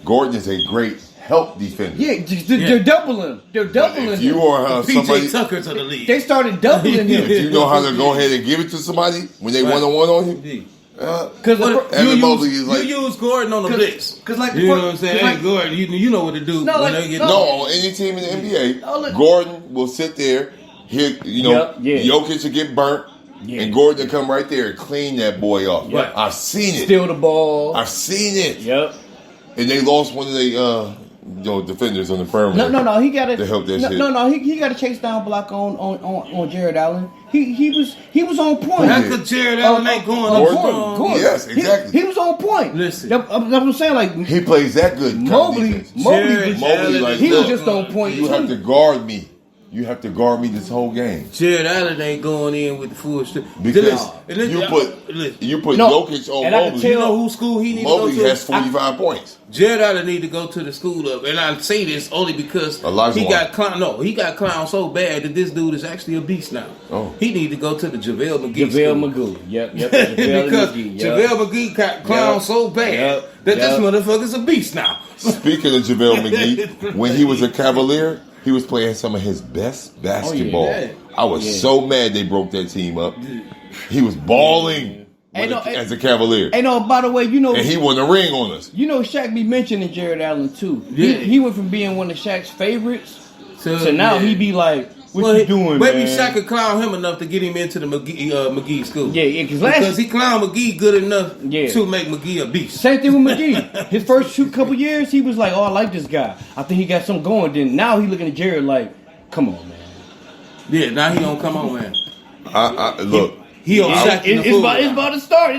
Gordon is a great help defender. Yeah, they're doubling. They're doubling If you him. are somebody, PJ Tucker to the league. They started doubling him. if you know how to go ahead and give it to somebody when they Right. 1-on-one on him, Because Evan Mobley is like you use Gordon on the blitz. 'cause like you know what I'm saying? like- Hey, Gordon, you know what to do No, when like- they get no. no on any team in the NBA. Oh, look. Gordon will sit there, hit Yep, yeah. Jokic will get burnt, Yeah. and Gordon will come right there and clean that boy off. Right. I've seen it. steal the ball. I've seen it. Yep. And they lost one of the defenders on the perimeter. No. He got To help that shit. No. He got a chase down block on Jared Allen. He was on point. That's because Jared Allen ain't going Gordon. Gordon. Yes, exactly. He was on point. Listen. That's what I'm saying. Like He plays that good. kind of Mobley defense. Jared was Allen like, he look, was just on point. You have to guard me. You have to guard me this whole game. Jared Allen ain't going in with the full strength. Because Listen, you put No, Jokic on and I can Mobley. you know whose school he need Mobley to go to? has 45 points. Jared Allen need to go to the school of, and I say this only because Elijah he Wan. got clown. No, he got clowned so bad that this dude is actually a beast now. Oh. He need to go to the JaVale McGee JaVale school. McGee. Yep. Because JaVale McGee got clowned Yep. so bad Yep. that this Yep. motherfucker's a beast now. Speaking of JaVale McGee, when he was a Cavalier, he was playing some of his best basketball. yeah. I was so mad they broke that team up. He was balling as a Cavalier. Hey, no. By the way, you know, And he won a ring on us. you know, Shaq be mentioning Jared Allen too. Yeah. He went from being one of Shaq's favorites So, to now yeah. he be like, "What Well, you doing, maybe man?" Shaq could clown him enough to get him into the McGee school. Yeah, because he clowned McGee good enough Yeah. to make McGee a beast. Same thing with McGee. His first couple years, he was like, "Oh, I like this guy. I think he got something going." Then now he looking at Jared like, "Come on, man." Yeah, now he don't come on, man. Look, He on Shaq in the Fool. It's about to start.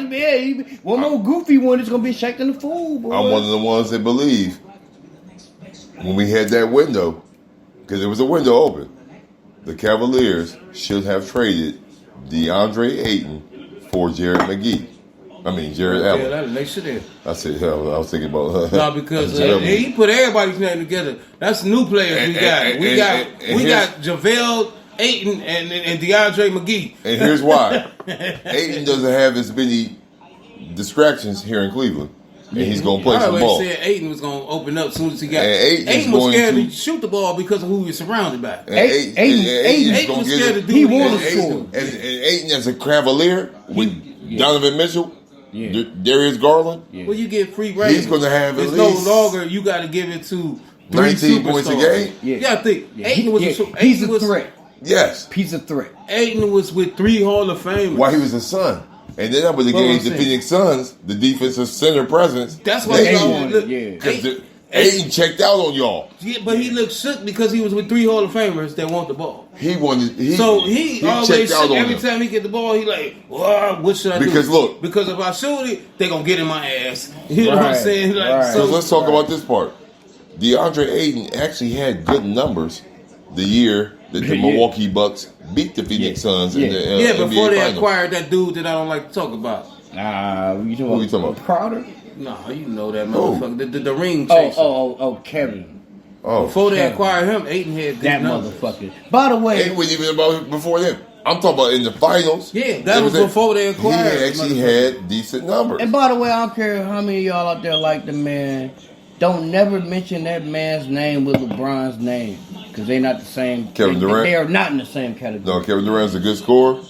One more goofy one. It's gonna be Shaq in the Fool. Boy. I'm one of the ones that believe when we had that window, because there was a window open, the Cavaliers should have traded DeAndre Ayton for Jared Allen. Yeah, they should have. I said, hell, I was thinking about no, because he put everybody's name together. That's new players we got. We got JaVale Ayton and DeAndre McGee. And here's why: Ayton doesn't have as many distractions here in Cleveland, and he's gonna play some ball. Said Ayton was gonna open up as soon as he got. Ayton was scared to shoot the ball because of who he's surrounded by. Ayton was scared to do. He wanted to score. And Ayton as a Cavalier with Donovan Mitchell. Yeah. Darius Garland. Yeah. Well, you get free reign. He's going to have at least no longer. You got to give it to 19 points a game. Yeah. You got to think. Ayton was he's a threat. Yes, he's a threat. Ayton was with 3 Hall of Famers. While he was a Son, and then that was against the Phoenix Suns, the defensive center presence. That's why Ayton checked out on y'all. Yeah, but he looked shook because he was with 3 Hall of Famers that want the ball. He always shook. Every time he get the ball, he like, what should I do? Because if I shoot it, they gonna get in my ass. You know what I'm saying? So let's talk about this part. DeAndre Ayton actually had good numbers the year that the Milwaukee Bucks beat the Phoenix Suns in the NBA before they Finals. acquired that dude that I don't like to talk about. Who you talking about? Crowder? No, you know that motherfucker. The ring chaser. Kevin. Before they acquired him, Ayton had good numbers. Motherfucker. By the way, Ayton wasn't even about before them. I'm talking about in the finals. Yeah, that was before they acquired. He actually had decent numbers. And by the way, I don't care how many of y'all out there like the man. Don't never mention that man's name with LeBron's name, because they're not the same. Kevin Durant. They are not in the same category. No, Kevin Durant's a good scorer.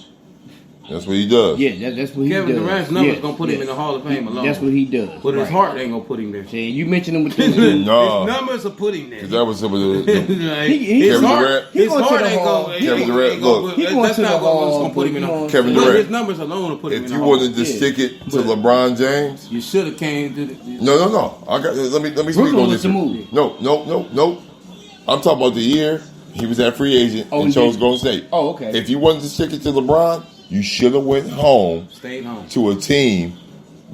That's what he does. Yeah, that's what he does. Kevin Durant's numbers gonna put him in the Hall of Fame alone. That's what he does. But his heart ain't gonna put him there. See, you mentioned him with the no. His numbers are putting there. Because that was some of the his heart ain't going. Kevin Durant, look, that's not what's gonna put him in the Hall. Kevin Durant. His numbers alone will put him in the Hall. If you wanted to stick it to LeBron James, you should have came to the. No. Let me speak on this. No. I'm talking about the year he was that free agent and chose Golden State. Oh, okay. If you wanted to stick it to LeBron, you should have went home, stayed home to a team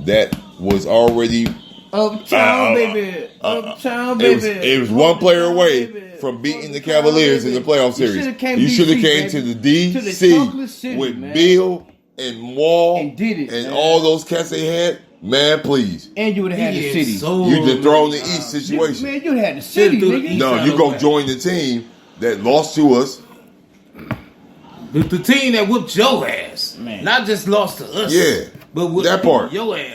that was already uptown, baby. Uptown, baby. It was one player away from beating the Cavaliers in the playoff series. You should have came to the DC with Bill and Wall and all those cats they had. Man, please. And you would have had the city. You just thrown the East situation. Man, you had the city, nigga. No, you go join the team that lost to us. The team that whooped your ass, man, not just lost to us. Yeah, but whooped that part. Your ass.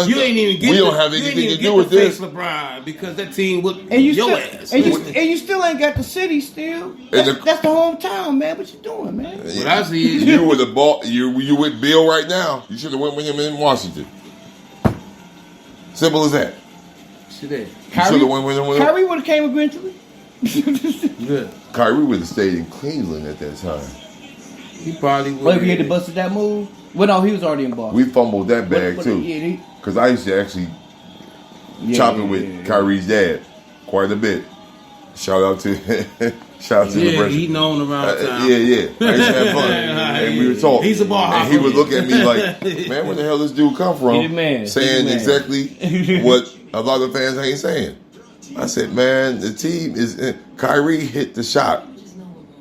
You ain't even get. We don't have anything to do with this, LeBron, because that team whooped your ass. And you still ain't got the city. Still, that's the hometown, man. What you doing, man? What I see is you with the ball. You with Bill right now. You should have went with him in Washington. Simple as that. Should have. Kyrie would have came eventually. Good. Kyrie would have stayed in Cleveland at that time. He probably would. But if he had to busted that move, well, no, he was already in Boston. We fumbled that bag too, because I used to actually chop it with Kyrie's dad quite a bit. Shout out to the president. He known around town. Yeah. I used to have fun, and we were talking. He's a ball hopper. And he would look at me like, "Man, where the hell this dude come from?" Saying exactly what a lot of fans ain't saying. I said, "Man, the team is Kyrie hit the shot,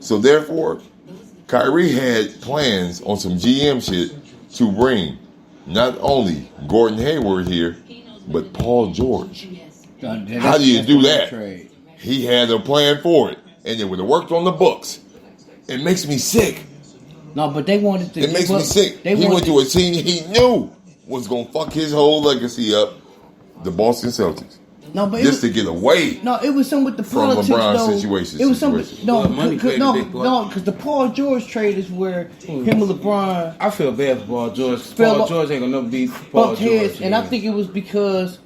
so therefore." Kyrie had plans on some GM shit to bring not only Gordon Hayward here, but Paul George. How do you do that? He had a plan for it, and it would have worked on the books. It makes me sick. No, but they wanted to. It makes me sick. He went to a team he knew was going to fuck his whole legacy up, the Boston Celtics. No, but just to get away. No, it was something with the from politics, LeBron's though. situation. It was something. Because the Paul George trade is where him and LeBron. I feel bad for Paul George. Paul George ain't gonna never be Paul George. And I think it was because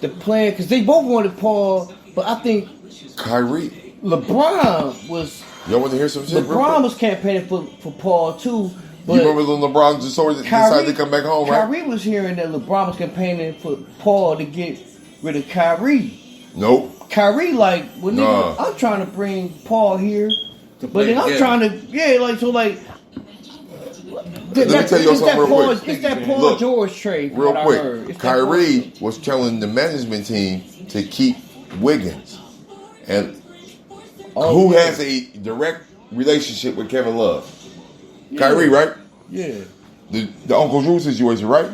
the plan, because they both wanted Paul, but I think Kyrie, LeBron was. Y'all want to hear some shit? LeBron was campaigning for Paul too. But you remember when LeBron just decided to come back home, right? Kyrie was hearing that LeBron was campaigning for Paul to get rid of Kyrie. Nope. Kyrie nigga, I'm trying to bring Paul here, but then I'm trying to Let me tell you something real quick. It's that Paul Look, George trade. Real quick, It's Kyrie was telling the management team to keep Wiggins, and who has a direct relationship with Kevin Love? Yeah. Kyrie, right? Yeah. The Uncle Drew situation, right?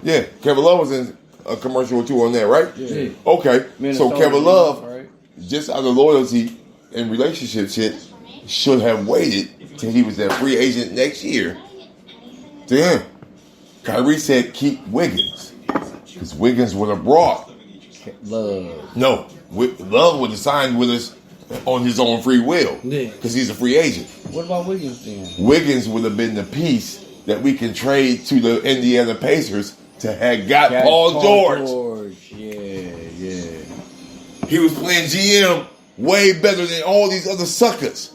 Yeah. Kevin Love was in a commercial or two on that, right? Yeah. Okay. Minnesota, So Kevin Love, right? just out of loyalty and relationship shit, should have waited till he was that free agent next year. To him, Kyrie said keep Wiggins because Wiggins would have brought Love. No, Love would have signed with us on his own free will because he's a free agent. What about Wiggins then? Wiggins would have been the piece that we can trade to the Indiana Pacers to have got Paul George. Yeah. He was playing GM way better than all these other suckers.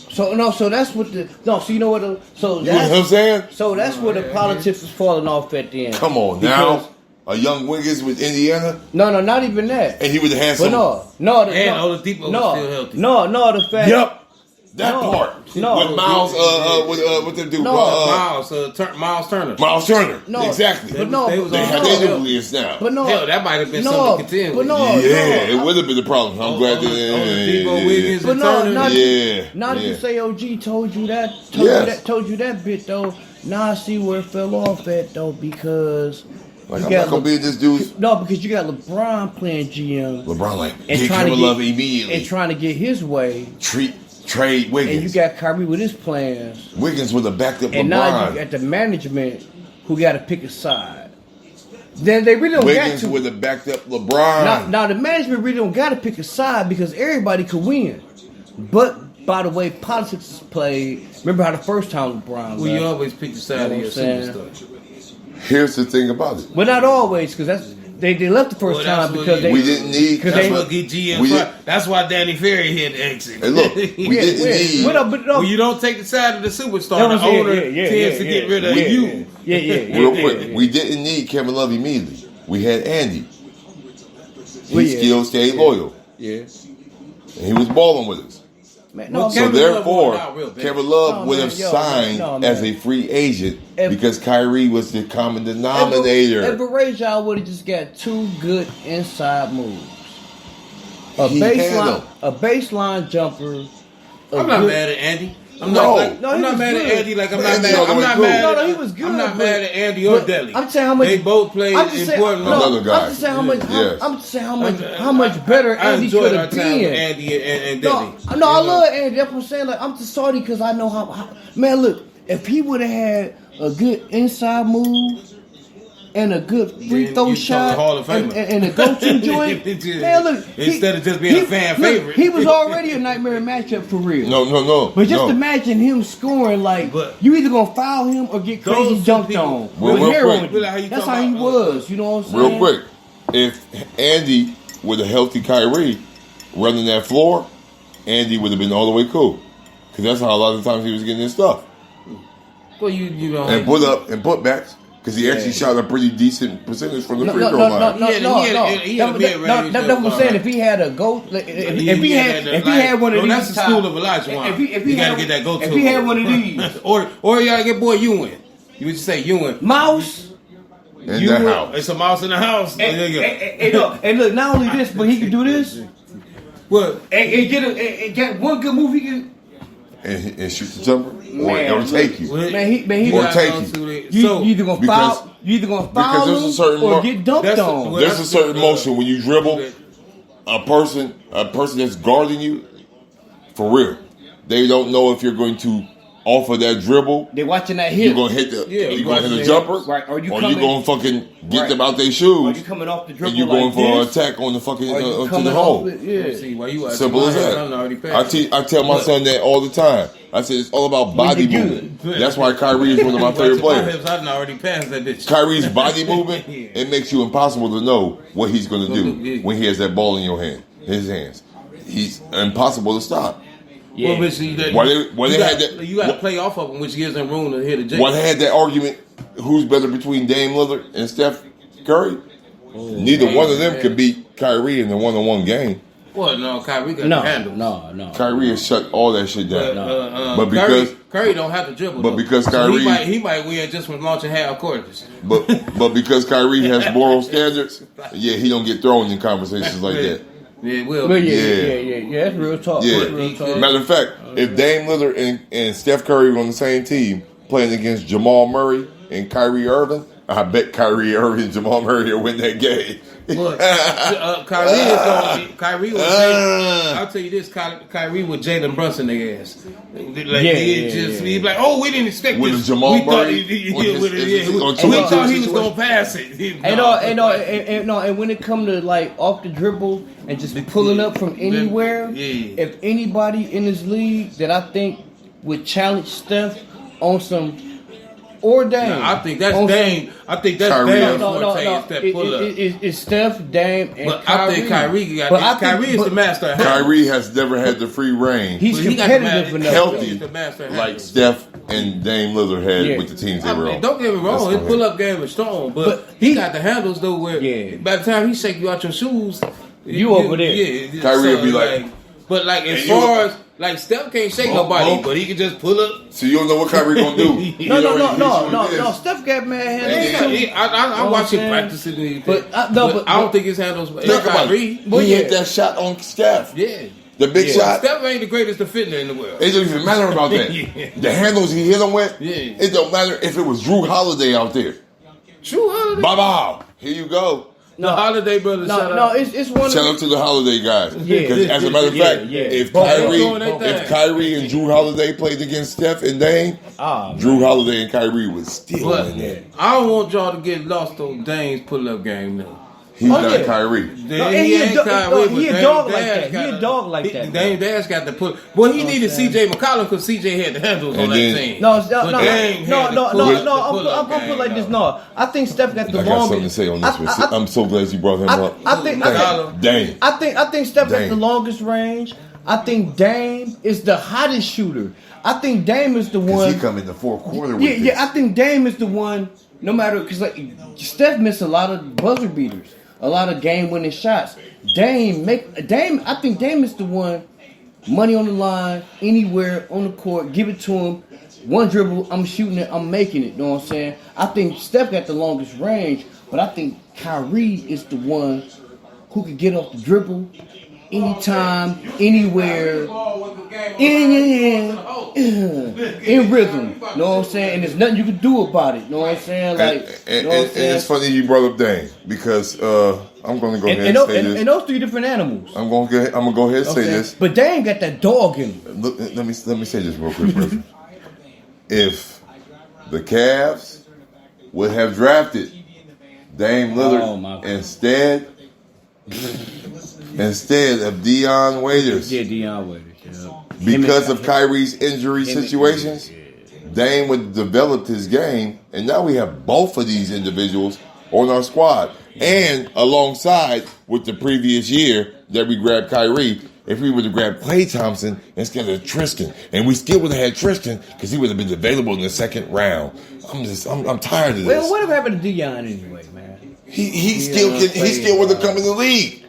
So that's what the so you know what so You know what I'm saying? So that's where the politics is falling off at the end. Come on now. A young Wiggins with Indiana? No, not even that. And he would have had some. No, the fact. Yep. That part. No. With Miles, what them do? Miles Turner. Miles Turner. No. Exactly. But no. They had their nucleus now. But no. Hell, that might have been something to contend with. It would have been the problem. I'm glad that. Debo Wiggins and Turner. Not to say OG told you that. Told you that bit though. Now I see where it fell off at though because. Like, I'm not gonna be this dude. No, because you got LeBron playing GM. LeBron like and get Kevin Love immediately and trying to get his way. Trade Wiggins. And you got Kyrie with his plans. Wiggins with a backed up LeBron. And now you got the management who got to pick a side. Then they really don't got to. Wiggins with a backed up LeBron. Now the management really don't got to pick a side because everybody could win. But by the way politics is played, remember how the first time LeBron you always pick the side of your superstar. Here's the thing about it. But not always, because they left the first time because we didn't need. That's what get GM. That's why Danny Ferry had to exit. Hey, look, we didn't need. Well, you don't take the side of the superstar. The owner tends to get rid of you. Real quick, we didn't need Kevin Love immediately. We had Andy. He still stayed loyal. Yeah, and he was balling with us. Man, so therefore, Kevin Love would have signed as a free agent because Kyrie was the common denominator. And Baraja would have just got two good inside moves. A baseline jumper. I'm not mad at Andy. I'm not mad at Andy. Like I'm not mad. No, he was good. I'm not mad at Andy or Deli. I'm saying how much they both played important roles. Another guy. I'm just saying how much. I'm just saying how much better Andy could have been. Andy and Deli. No, I love Andy. That's what I'm saying. Like I'm just salty because I know how. Man, look, if he would have had a good inside move. And a good free throw shot and a go-to joint. Man, look, instead of just being a fan favorite, he was already a nightmare matchup for real. No. But just imagine him scoring like you either gonna foul him or get crazy dunked on. That's how he was. You know what I'm saying? Real quick, if Andy with a healthy Kyrie running that floor, Andy would have been all the way cool because that's how a lot of times he was getting his stuff. Well, you know, and putbacks. Because he actually shot a pretty decent percentage from the free throw line. That's what I'm saying. If he had a go, if he had one of these, that's the school of Elijah. If he got to get that go to. If he had one of these, or you got to get boy Ewan. You would just say Ewan. Mouse. In the house. It's a mouse in the house. And look, not only this, but he can do this. What? And get one good move he can. And shoot the jumper, or take you. Man, he or take you. You either gonna foul him or get dunked on. There's a certain motion when you dribble a person that's guarding you. For real, they don't know if you're going to offer that dribble. They're watching that hit. You're gonna hit the jumper, right? Or you gonna fucking get them out their shoes. Or you coming off the dribble and you're going for an attack on the fucking to the hole. Simple as that. I tell my son that all the time. I said it's all about body movement. That's why Kyrie is one of my favorite players. I already passed that bitch. Kyrie's body movement, it makes you impossible to know what he's going to do when he has that ball in his hands. He's impossible to stop. Yeah. Well, you got to play off of him, which gives him room to hit a J. One had that argument: who's better between Dame Lillard and Steph Curry? Neither one of them could beat Kyrie in the one-on-one game. Well, no, Kyrie got the handles. No. Kyrie has shut all that shit down. But because Curry don't have to dribble. But though. because So Kyrie, he might win just from launching half courts. but because Kyrie has moral standards, he don't get thrown in conversations like that. Yeah, it will. Yeah. That's real talk. Yeah. That's real talk. Matter of fact, if Dame Lillard and Steph Curry were on the same team playing against Jamal Murray and Kyrie Irving, I bet Kyrie Irving and Jamal Murray will win that game. Look, Kyrie is going. Kyrie was. I'll tell you this: Kyrie with Jalen Brunson, their ass. He's like, oh, we didn't expect with this. Jamal We thought Murray. we thought he was going to pass it. And when it come to like off the dribble and just pulling up from anywhere, if anybody in this league that I think would challenge Steph on some. Or Dame. No, I think that's Dame. I think that's Dame's forte. It's Steph, Dame, and but Kyrie. I think Kyrie is the master. Kyrie has never had the free reign. He's competitive enough. Healthy, like Steph and Dame Lillard had with the teams they were on. Don't get me wrong, his pull-up game is strong, but he got the handles though. Where by the time he shake you out your shoes, you over there. Yeah, Kyrie will be like. But like as far as like Steph can't shake nobody, but he can just pull up. So you don't know what Kyrie gonna do? No. Steph got mad handles. I watch him practicing, but I don't think his handles. Kyrie, he hit that shot on Steph. Yeah. The big shot. Steph ain't the greatest defender in the world. It doesn't even matter about that. The handles he hit him with. It don't matter if it was Drew Holiday out there. Drew Holiday. Bye. Here you go. No, Holiday brothers. It's one. Shout out to the Holiday guys. Because as a matter of fact, if Kyrie and Drew Holiday played against Steph and Dame, Drew Holiday and Kyrie was still in there. I don't want y'all to get lost on Dame's pull-up game though. He's not Kyrie. He a dog like that. He a dog like that. Dame Dash got the pull. Well, he needed C.J. McCollum because C.J. had the handles on that team. No. I'm gonna put like this. No, I think Steph got the longest. I got something to say on this. I'm so glad you brought him up. I think Steph got the longest range. I think Dame is the hottest shooter. I think Dame is the one. He come in the fourth quarter. I think Dame is the one. No matter, because like Steph missed a lot of buzzer beaters, a lot of game-winning shots. Dame. I think Dame is the one. Money on the line, anywhere on the court, give it to him. One dribble, I'm shooting it, I'm making it. You know what I'm saying? I think Steph got the longest range, but I think Kyrie is the one who could get off the dribble anytime, anywhere, in rhythm. You know what I'm saying? And there's nothing you can do about it. You know what I'm saying? Like, and it's funny you brought up Dame because I'm going to go ahead and say this. And those three different animals. I'm going to go ahead and say this. But Dame got that dog in him. Look, let me say this real quick, brother. If the Cavs would have drafted Dame Lillard instead of Dion Waiters. Yeah, Dion Waiters. Yeah. Because of Kyrie's injury situations, Dame would have developed his game, and now we have both of these individuals on our squad. And alongside with the previous year that we grabbed Kyrie, if we would have grabbed Klay Thompson instead of Tristan, and we still would have had Tristan because he would have been available in the second round. I'm tired of this. Well, whatever happened to Dion anyway, man? He still would have come in the league.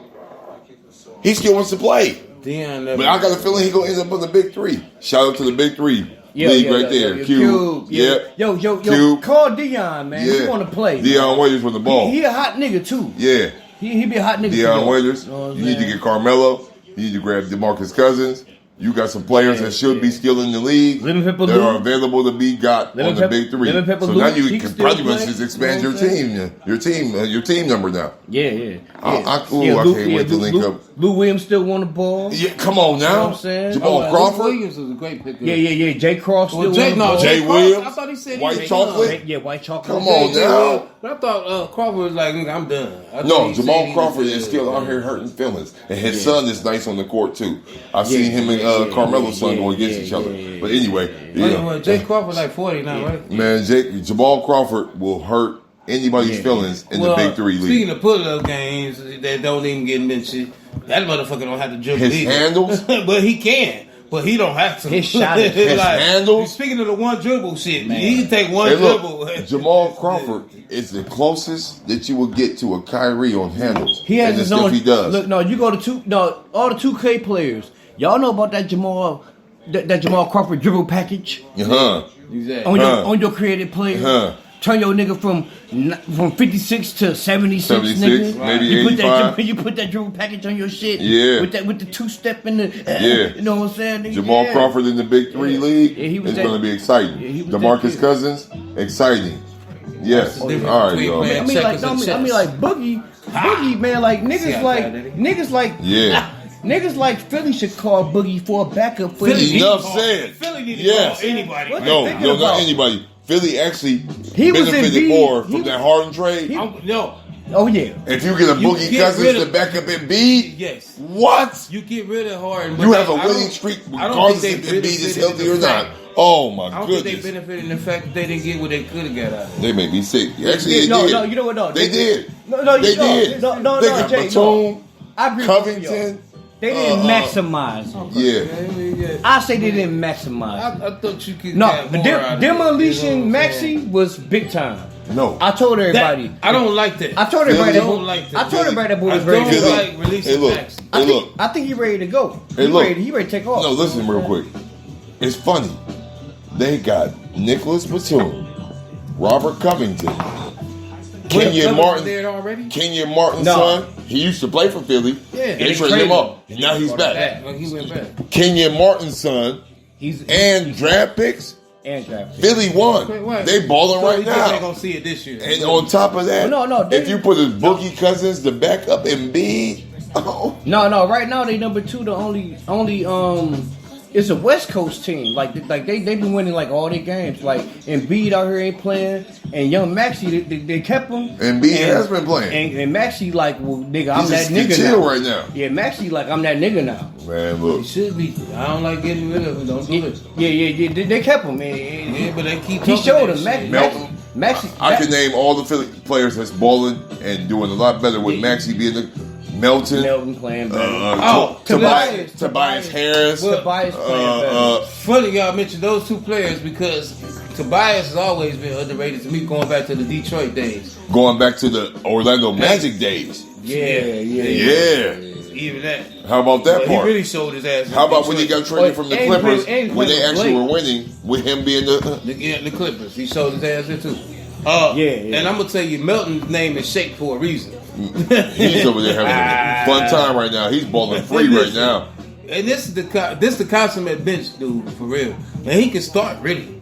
He still wants to play. But I got a feeling he's gonna end up on the big three. Shout out to the big three league right there. Cube. Yo, call Dion, man. He want to play. Dion Waiters with the ball. He a hot nigga too. Yeah. He be a hot nigga. Dion Waiters. You need to get Carmelo. You need to grab DeMarcus Cousins. You got some players that should be still in the league that are available to be got on the big three. So now you can probably just expand your team number now. Yeah. I can't wait to link up. Lou Williams still won the ball. Yeah, come on now. You know what I'm saying? Jamal Crawford. Williams is a great pick. Yeah. Jay Cross still won the ball. Jay Williams. I thought he said White Chocolate. Yeah, White Chocolate. Come on now. But I thought Crawford was like, I'm done. No, Jamal Crawford is still out here hurting feelings. And his son is nice on the court too. I've seen him and Carmelo's son go against each other. But anyway. Jay Crawford like 40 now, right? Man, Jamal Crawford will hurt anybody's feelings in the big three league. Speaking of pull-up games that don't even get mentioned, that motherfucker don't have to dribble his handles? but he can. but he don't have to. His shot is his handles. Speaking of the one dribble shit, Man. he can take one Hey, dribble. look, Jamal Crawford is the closest that you will get to a Kyrie on handles. He has and his the stuff own. he does. Look, no, you go to all the 2K players. Y'all know about that Jamal Crawford dribble package Exactly. on your creative player. Turn your nigga from 56 to 76, 76, nigga. maybe you 85. You put that dribble package on your shit. Yeah. With the 2-step in the. Yeah. You know what I'm saying? Nigga? Jamal Yeah. Crawford in the Big Three league he was is that- going to be exciting. Yeah, he was that DeMarcus kid. Cousins, exciting. Yes. All right, y'all. I mean, like, Boogie, man, like niggas like Yeah. niggas like Philly should call Boogie for a backup for Philly his- need- Enough said. Philly need to Yes. call anybody. What No, they thinking not about? anybody. Philly actually He was in benefited B- more he from was- that Harden trade. No, Oh yeah. If you get a You Boogie get Cousins rid to of- back up Embiid, yes. what? You get rid of Harden. but You have a I winning don't- streak I don't regardless think if they Embiid is benefited healthy in or the not. fact- Oh my I don't think goodness. they benefited in the fact that they didn't get what they could have got out of it. They made me sick. Actually, they no, did. no, you know what? No, They did. No, They did. No, They got Jay, Batum, I agree with you, Covington. They didn't maximize. Yeah. I say they didn't maximize. I thought you could No, get but more out of them it, unleashing you know what I'm saying? Maxi was big time. No. I told That- everybody. I don't like that. I told everybody Philly that. don't like that. I told everybody that boy I was ready to don't go. like releasing Hey, look. Maxi. Hey, look. I think he ready to go. Hey, look. He ready to take off. No, listen real quick. It's funny. They got Nicholas Batum, Robert Covington, Kenyon Martin. There already. Kenyon Martin's No. son. He used to play for Philly. Yeah, They they traded him traded up. And now he's back. He went back. Kenyon Martin's son He's and draft picks. and draft. Philly won. Wait. They balling So right we just ain't now. gonna see it this year. And on top of that, No, they- if you put a Boogie Cousins to back up Embiid, oh, No. Right now they number 2. The only it's a West Coast team. Like they been winning like all their games. Like Embiid out here ain't playing, and young Maxi they kept him. Embiid has been playing. And Maxi like, well, nigga, I'm He's that just nigga chill now. right now. Yeah, Maxi like I'm that nigga now. Man, It look. should be. I don't like getting rid of him. Don't do it. Yeah. They kept him. Yeah, but they keep. He talking showed that him. shit. Maxi. I can name all the Philly players that's balling and doing a lot better with Maxi being the Melton. Melton playing better. Tobias Harris. Tobias playing better. Funny y'all mentioned those two players because Tobias has always been underrated to me going back to the Detroit days. Going back to the Orlando Magic days. Yeah. Even that. How about that He part? really showed his ass. in How about when he Detroit. got traded from the And Clippers and when they actually Blake. were winning with him being the the Clippers? He showed his ass there too. Yeah. And I'm gonna tell you, Melton's name is Shake for a reason. he's over there having a fun time right now. He's balling free right now. And this is the consummate bench dude for real. And he can start really.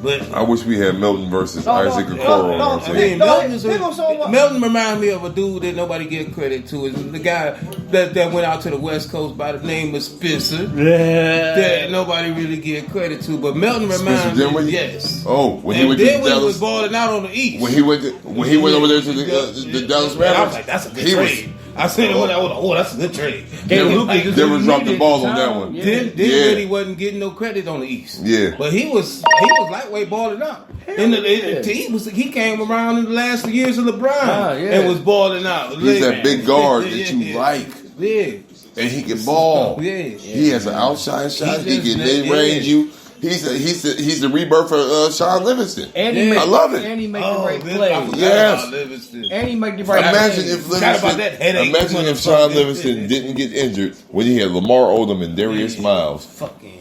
But I wish we had Melton versus No, Isaac no, Okoro. no, on our I team. mean, No, Melton, they gonna show what- Melton reminds me of a dude that nobody give credit to. Is the guy that went out to the West Coast by the name of Spencer. That nobody really give credit to. But Melton reminds Spencer Dinwiddie? me, yes. Oh, when he And went to then when he Dallas, was balling out on the East. when he went over there to the Dallas Man, I Mavericks, was like, that's a good he was- trade. I said, oh, that's a good trade. Denver dropped the ball on that one. Dinwiddie wasn't getting no credit on the East. Yeah. But he was lightweight balling out. He came around in the last years of LeBron and was balling out. He's that big guard that you like. Yeah. And he can ball. Yeah. He has an outside shot. He just- can mid-range you. He's the rebirth for Sean Livingston. And he Yeah. make, I love it. And he make Oh, the right man, I plays. forgot Yes. about Livingston. And he make the right Imagine plays. if Forgot about Livingston. that headache. Imagine if Sean Livingston didn't get injured when he had Lamar Odom and Darius Miles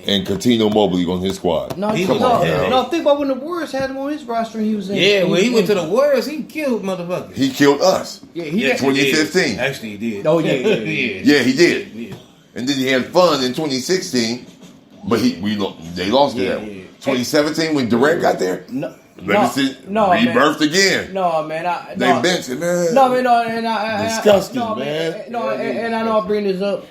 and Coutinho Mobley on his squad. No, He no, was no, ahead. no, think about when the Warriors had him on his roster and he was in. Yeah, when he went to the Warriors, he killed motherfuckers. He killed us. Yeah, he Yeah, had, 2015. Actually, he did. Oh, yeah. Yeah, he did. Yeah. And then he had fun in 2016, but they lost to that one. 2017 when Durant got there, Livingston rebirthed again. No, man. They benched him, man. No, man, no, and I Disgusting, no, man. No, and I know I bring this up.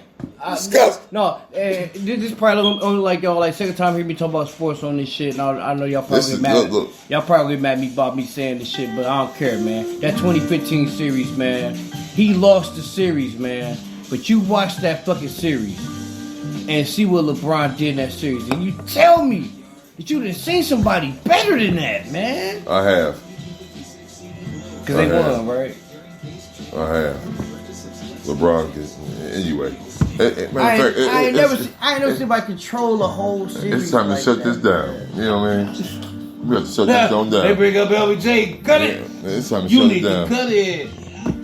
Disgusting. No, this is probably only like y'all like second time hear me talk about sports on this shit. And I know y'all This probably is mad. look. Y'all probably mad at me about me saying this shit, but I don't care, man. That 2015 series, man. He lost the series, man. But you watch that fucking series and see what LeBron did in that series, and you tell me that you done seen somebody better than that, man. I have. Because they Okay. won, right? I have. LeBron gets anyway. I ain't never seen anybody control the whole series. It's time to like shut that, this down. man. You know what I mean? We have to shut this down. They bring up LBJ. Cut it. It's time to You shut need it down. to cut it.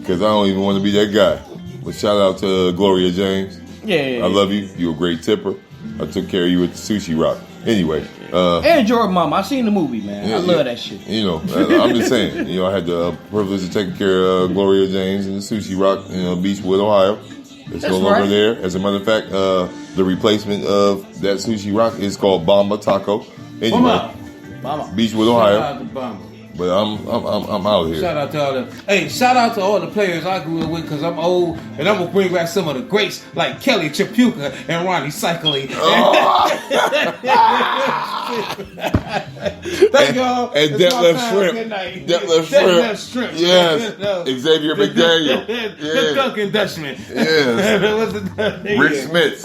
Because I don't even want to be that guy. But shout out to Gloria James. Yeah. I love you. You a great tipper. I took care of you at the Sushi Rock. Anyway. And Jordan Mama. I seen the movie, man. I love that shit. You know, I'm just saying. You know, I had the privilege of taking care of Gloria James in the Sushi Rock, Beachwood, Ohio. It's no longer there. As a matter of fact, the replacement of that Sushi Rock is called Bamba Taco. Anyway, Mama. Beachwood, Ohio. Shout out to Bamba. But I'm out here. Shout out to all the shout out to all the players I grew up with because I'm old and I'm gonna bring back some of the greats like Kelly Tripucka and Ronnie Cycling. Thank y'all. And Detlef Shrimp. Detlef Shrimp. Yes. Xavier McDaniel. The Duncan Dutchman. Yes.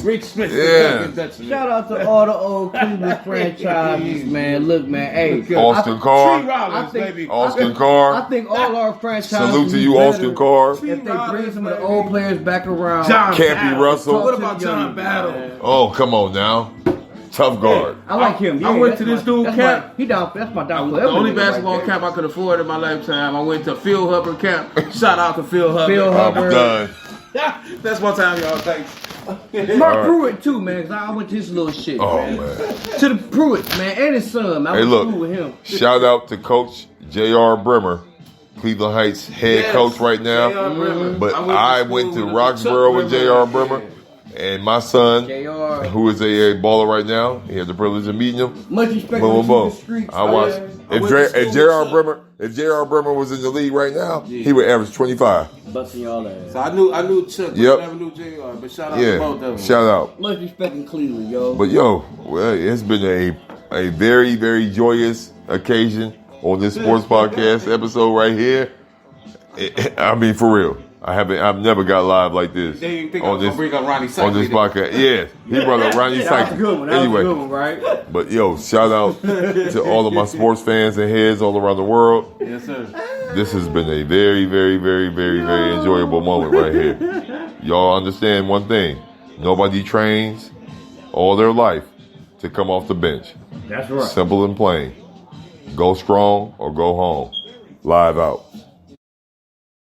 Rick Smith. The Duncan Dutchman. Shout out to all the old Cleveland franchises, man. Look, man. Hey, Austin Carr. Tree Rollins, baby. Austin Carr. I think all our franchises. Salute to you, Austin Carr. If they bring some of the old players back around. John Campy Battle. Russell. What about John Battle? Oh, come on now. Tough guard. I like him. I went to this dude camp. He down. That's my down. The only basketball camp I could afford in my lifetime. I went to Phil Hubbard camp. Shout out to Phil Hubbard. Phil I'm Hubbard. done. That's my time, y'all. Thanks. Mark Pruitt too, man. Cause I went to his little shit, Oh, man. man. To the Pruitt, man, and his son. I Hey, went look. to school with him. Shout out to Coach J.R. Brimmer, Cleveland Heights head coach right now. J.R. Brimmer. But I went to school with Roxborough with Chuck J.R. Brimmer. Brimmer. And my son, J.R. who is a baller right now, he had the privilege of meeting him. Much respect Boom, to boom, the streets. boom. I watched. I went to school If J.R. Brimmer was in the league right now, he would average 25. Busting y'all ass. So I knew Chuck, but Yep. I never knew JR. But shout out to both of them. Shout out. Much respect in Cleveland, yo. But well, it's been a very, very joyous occasion on this sports podcast episode right here. I mean, for real. I've never got live like this. They didn't think I on was gonna bring up Ronnie on Cycling. this podcast. Yeah, he brought up Ronnie That was a Cycling. good one. That Anyway, was a good one, right? but yo, shout out to all of my sports fans and heads all around the world. Yes, sir. This has been a very, very, very, very, very enjoyable moment right here. Y'all understand one thing: nobody trains all their life to come off the bench. That's right. Simple and plain. Go strong or go home. Live out.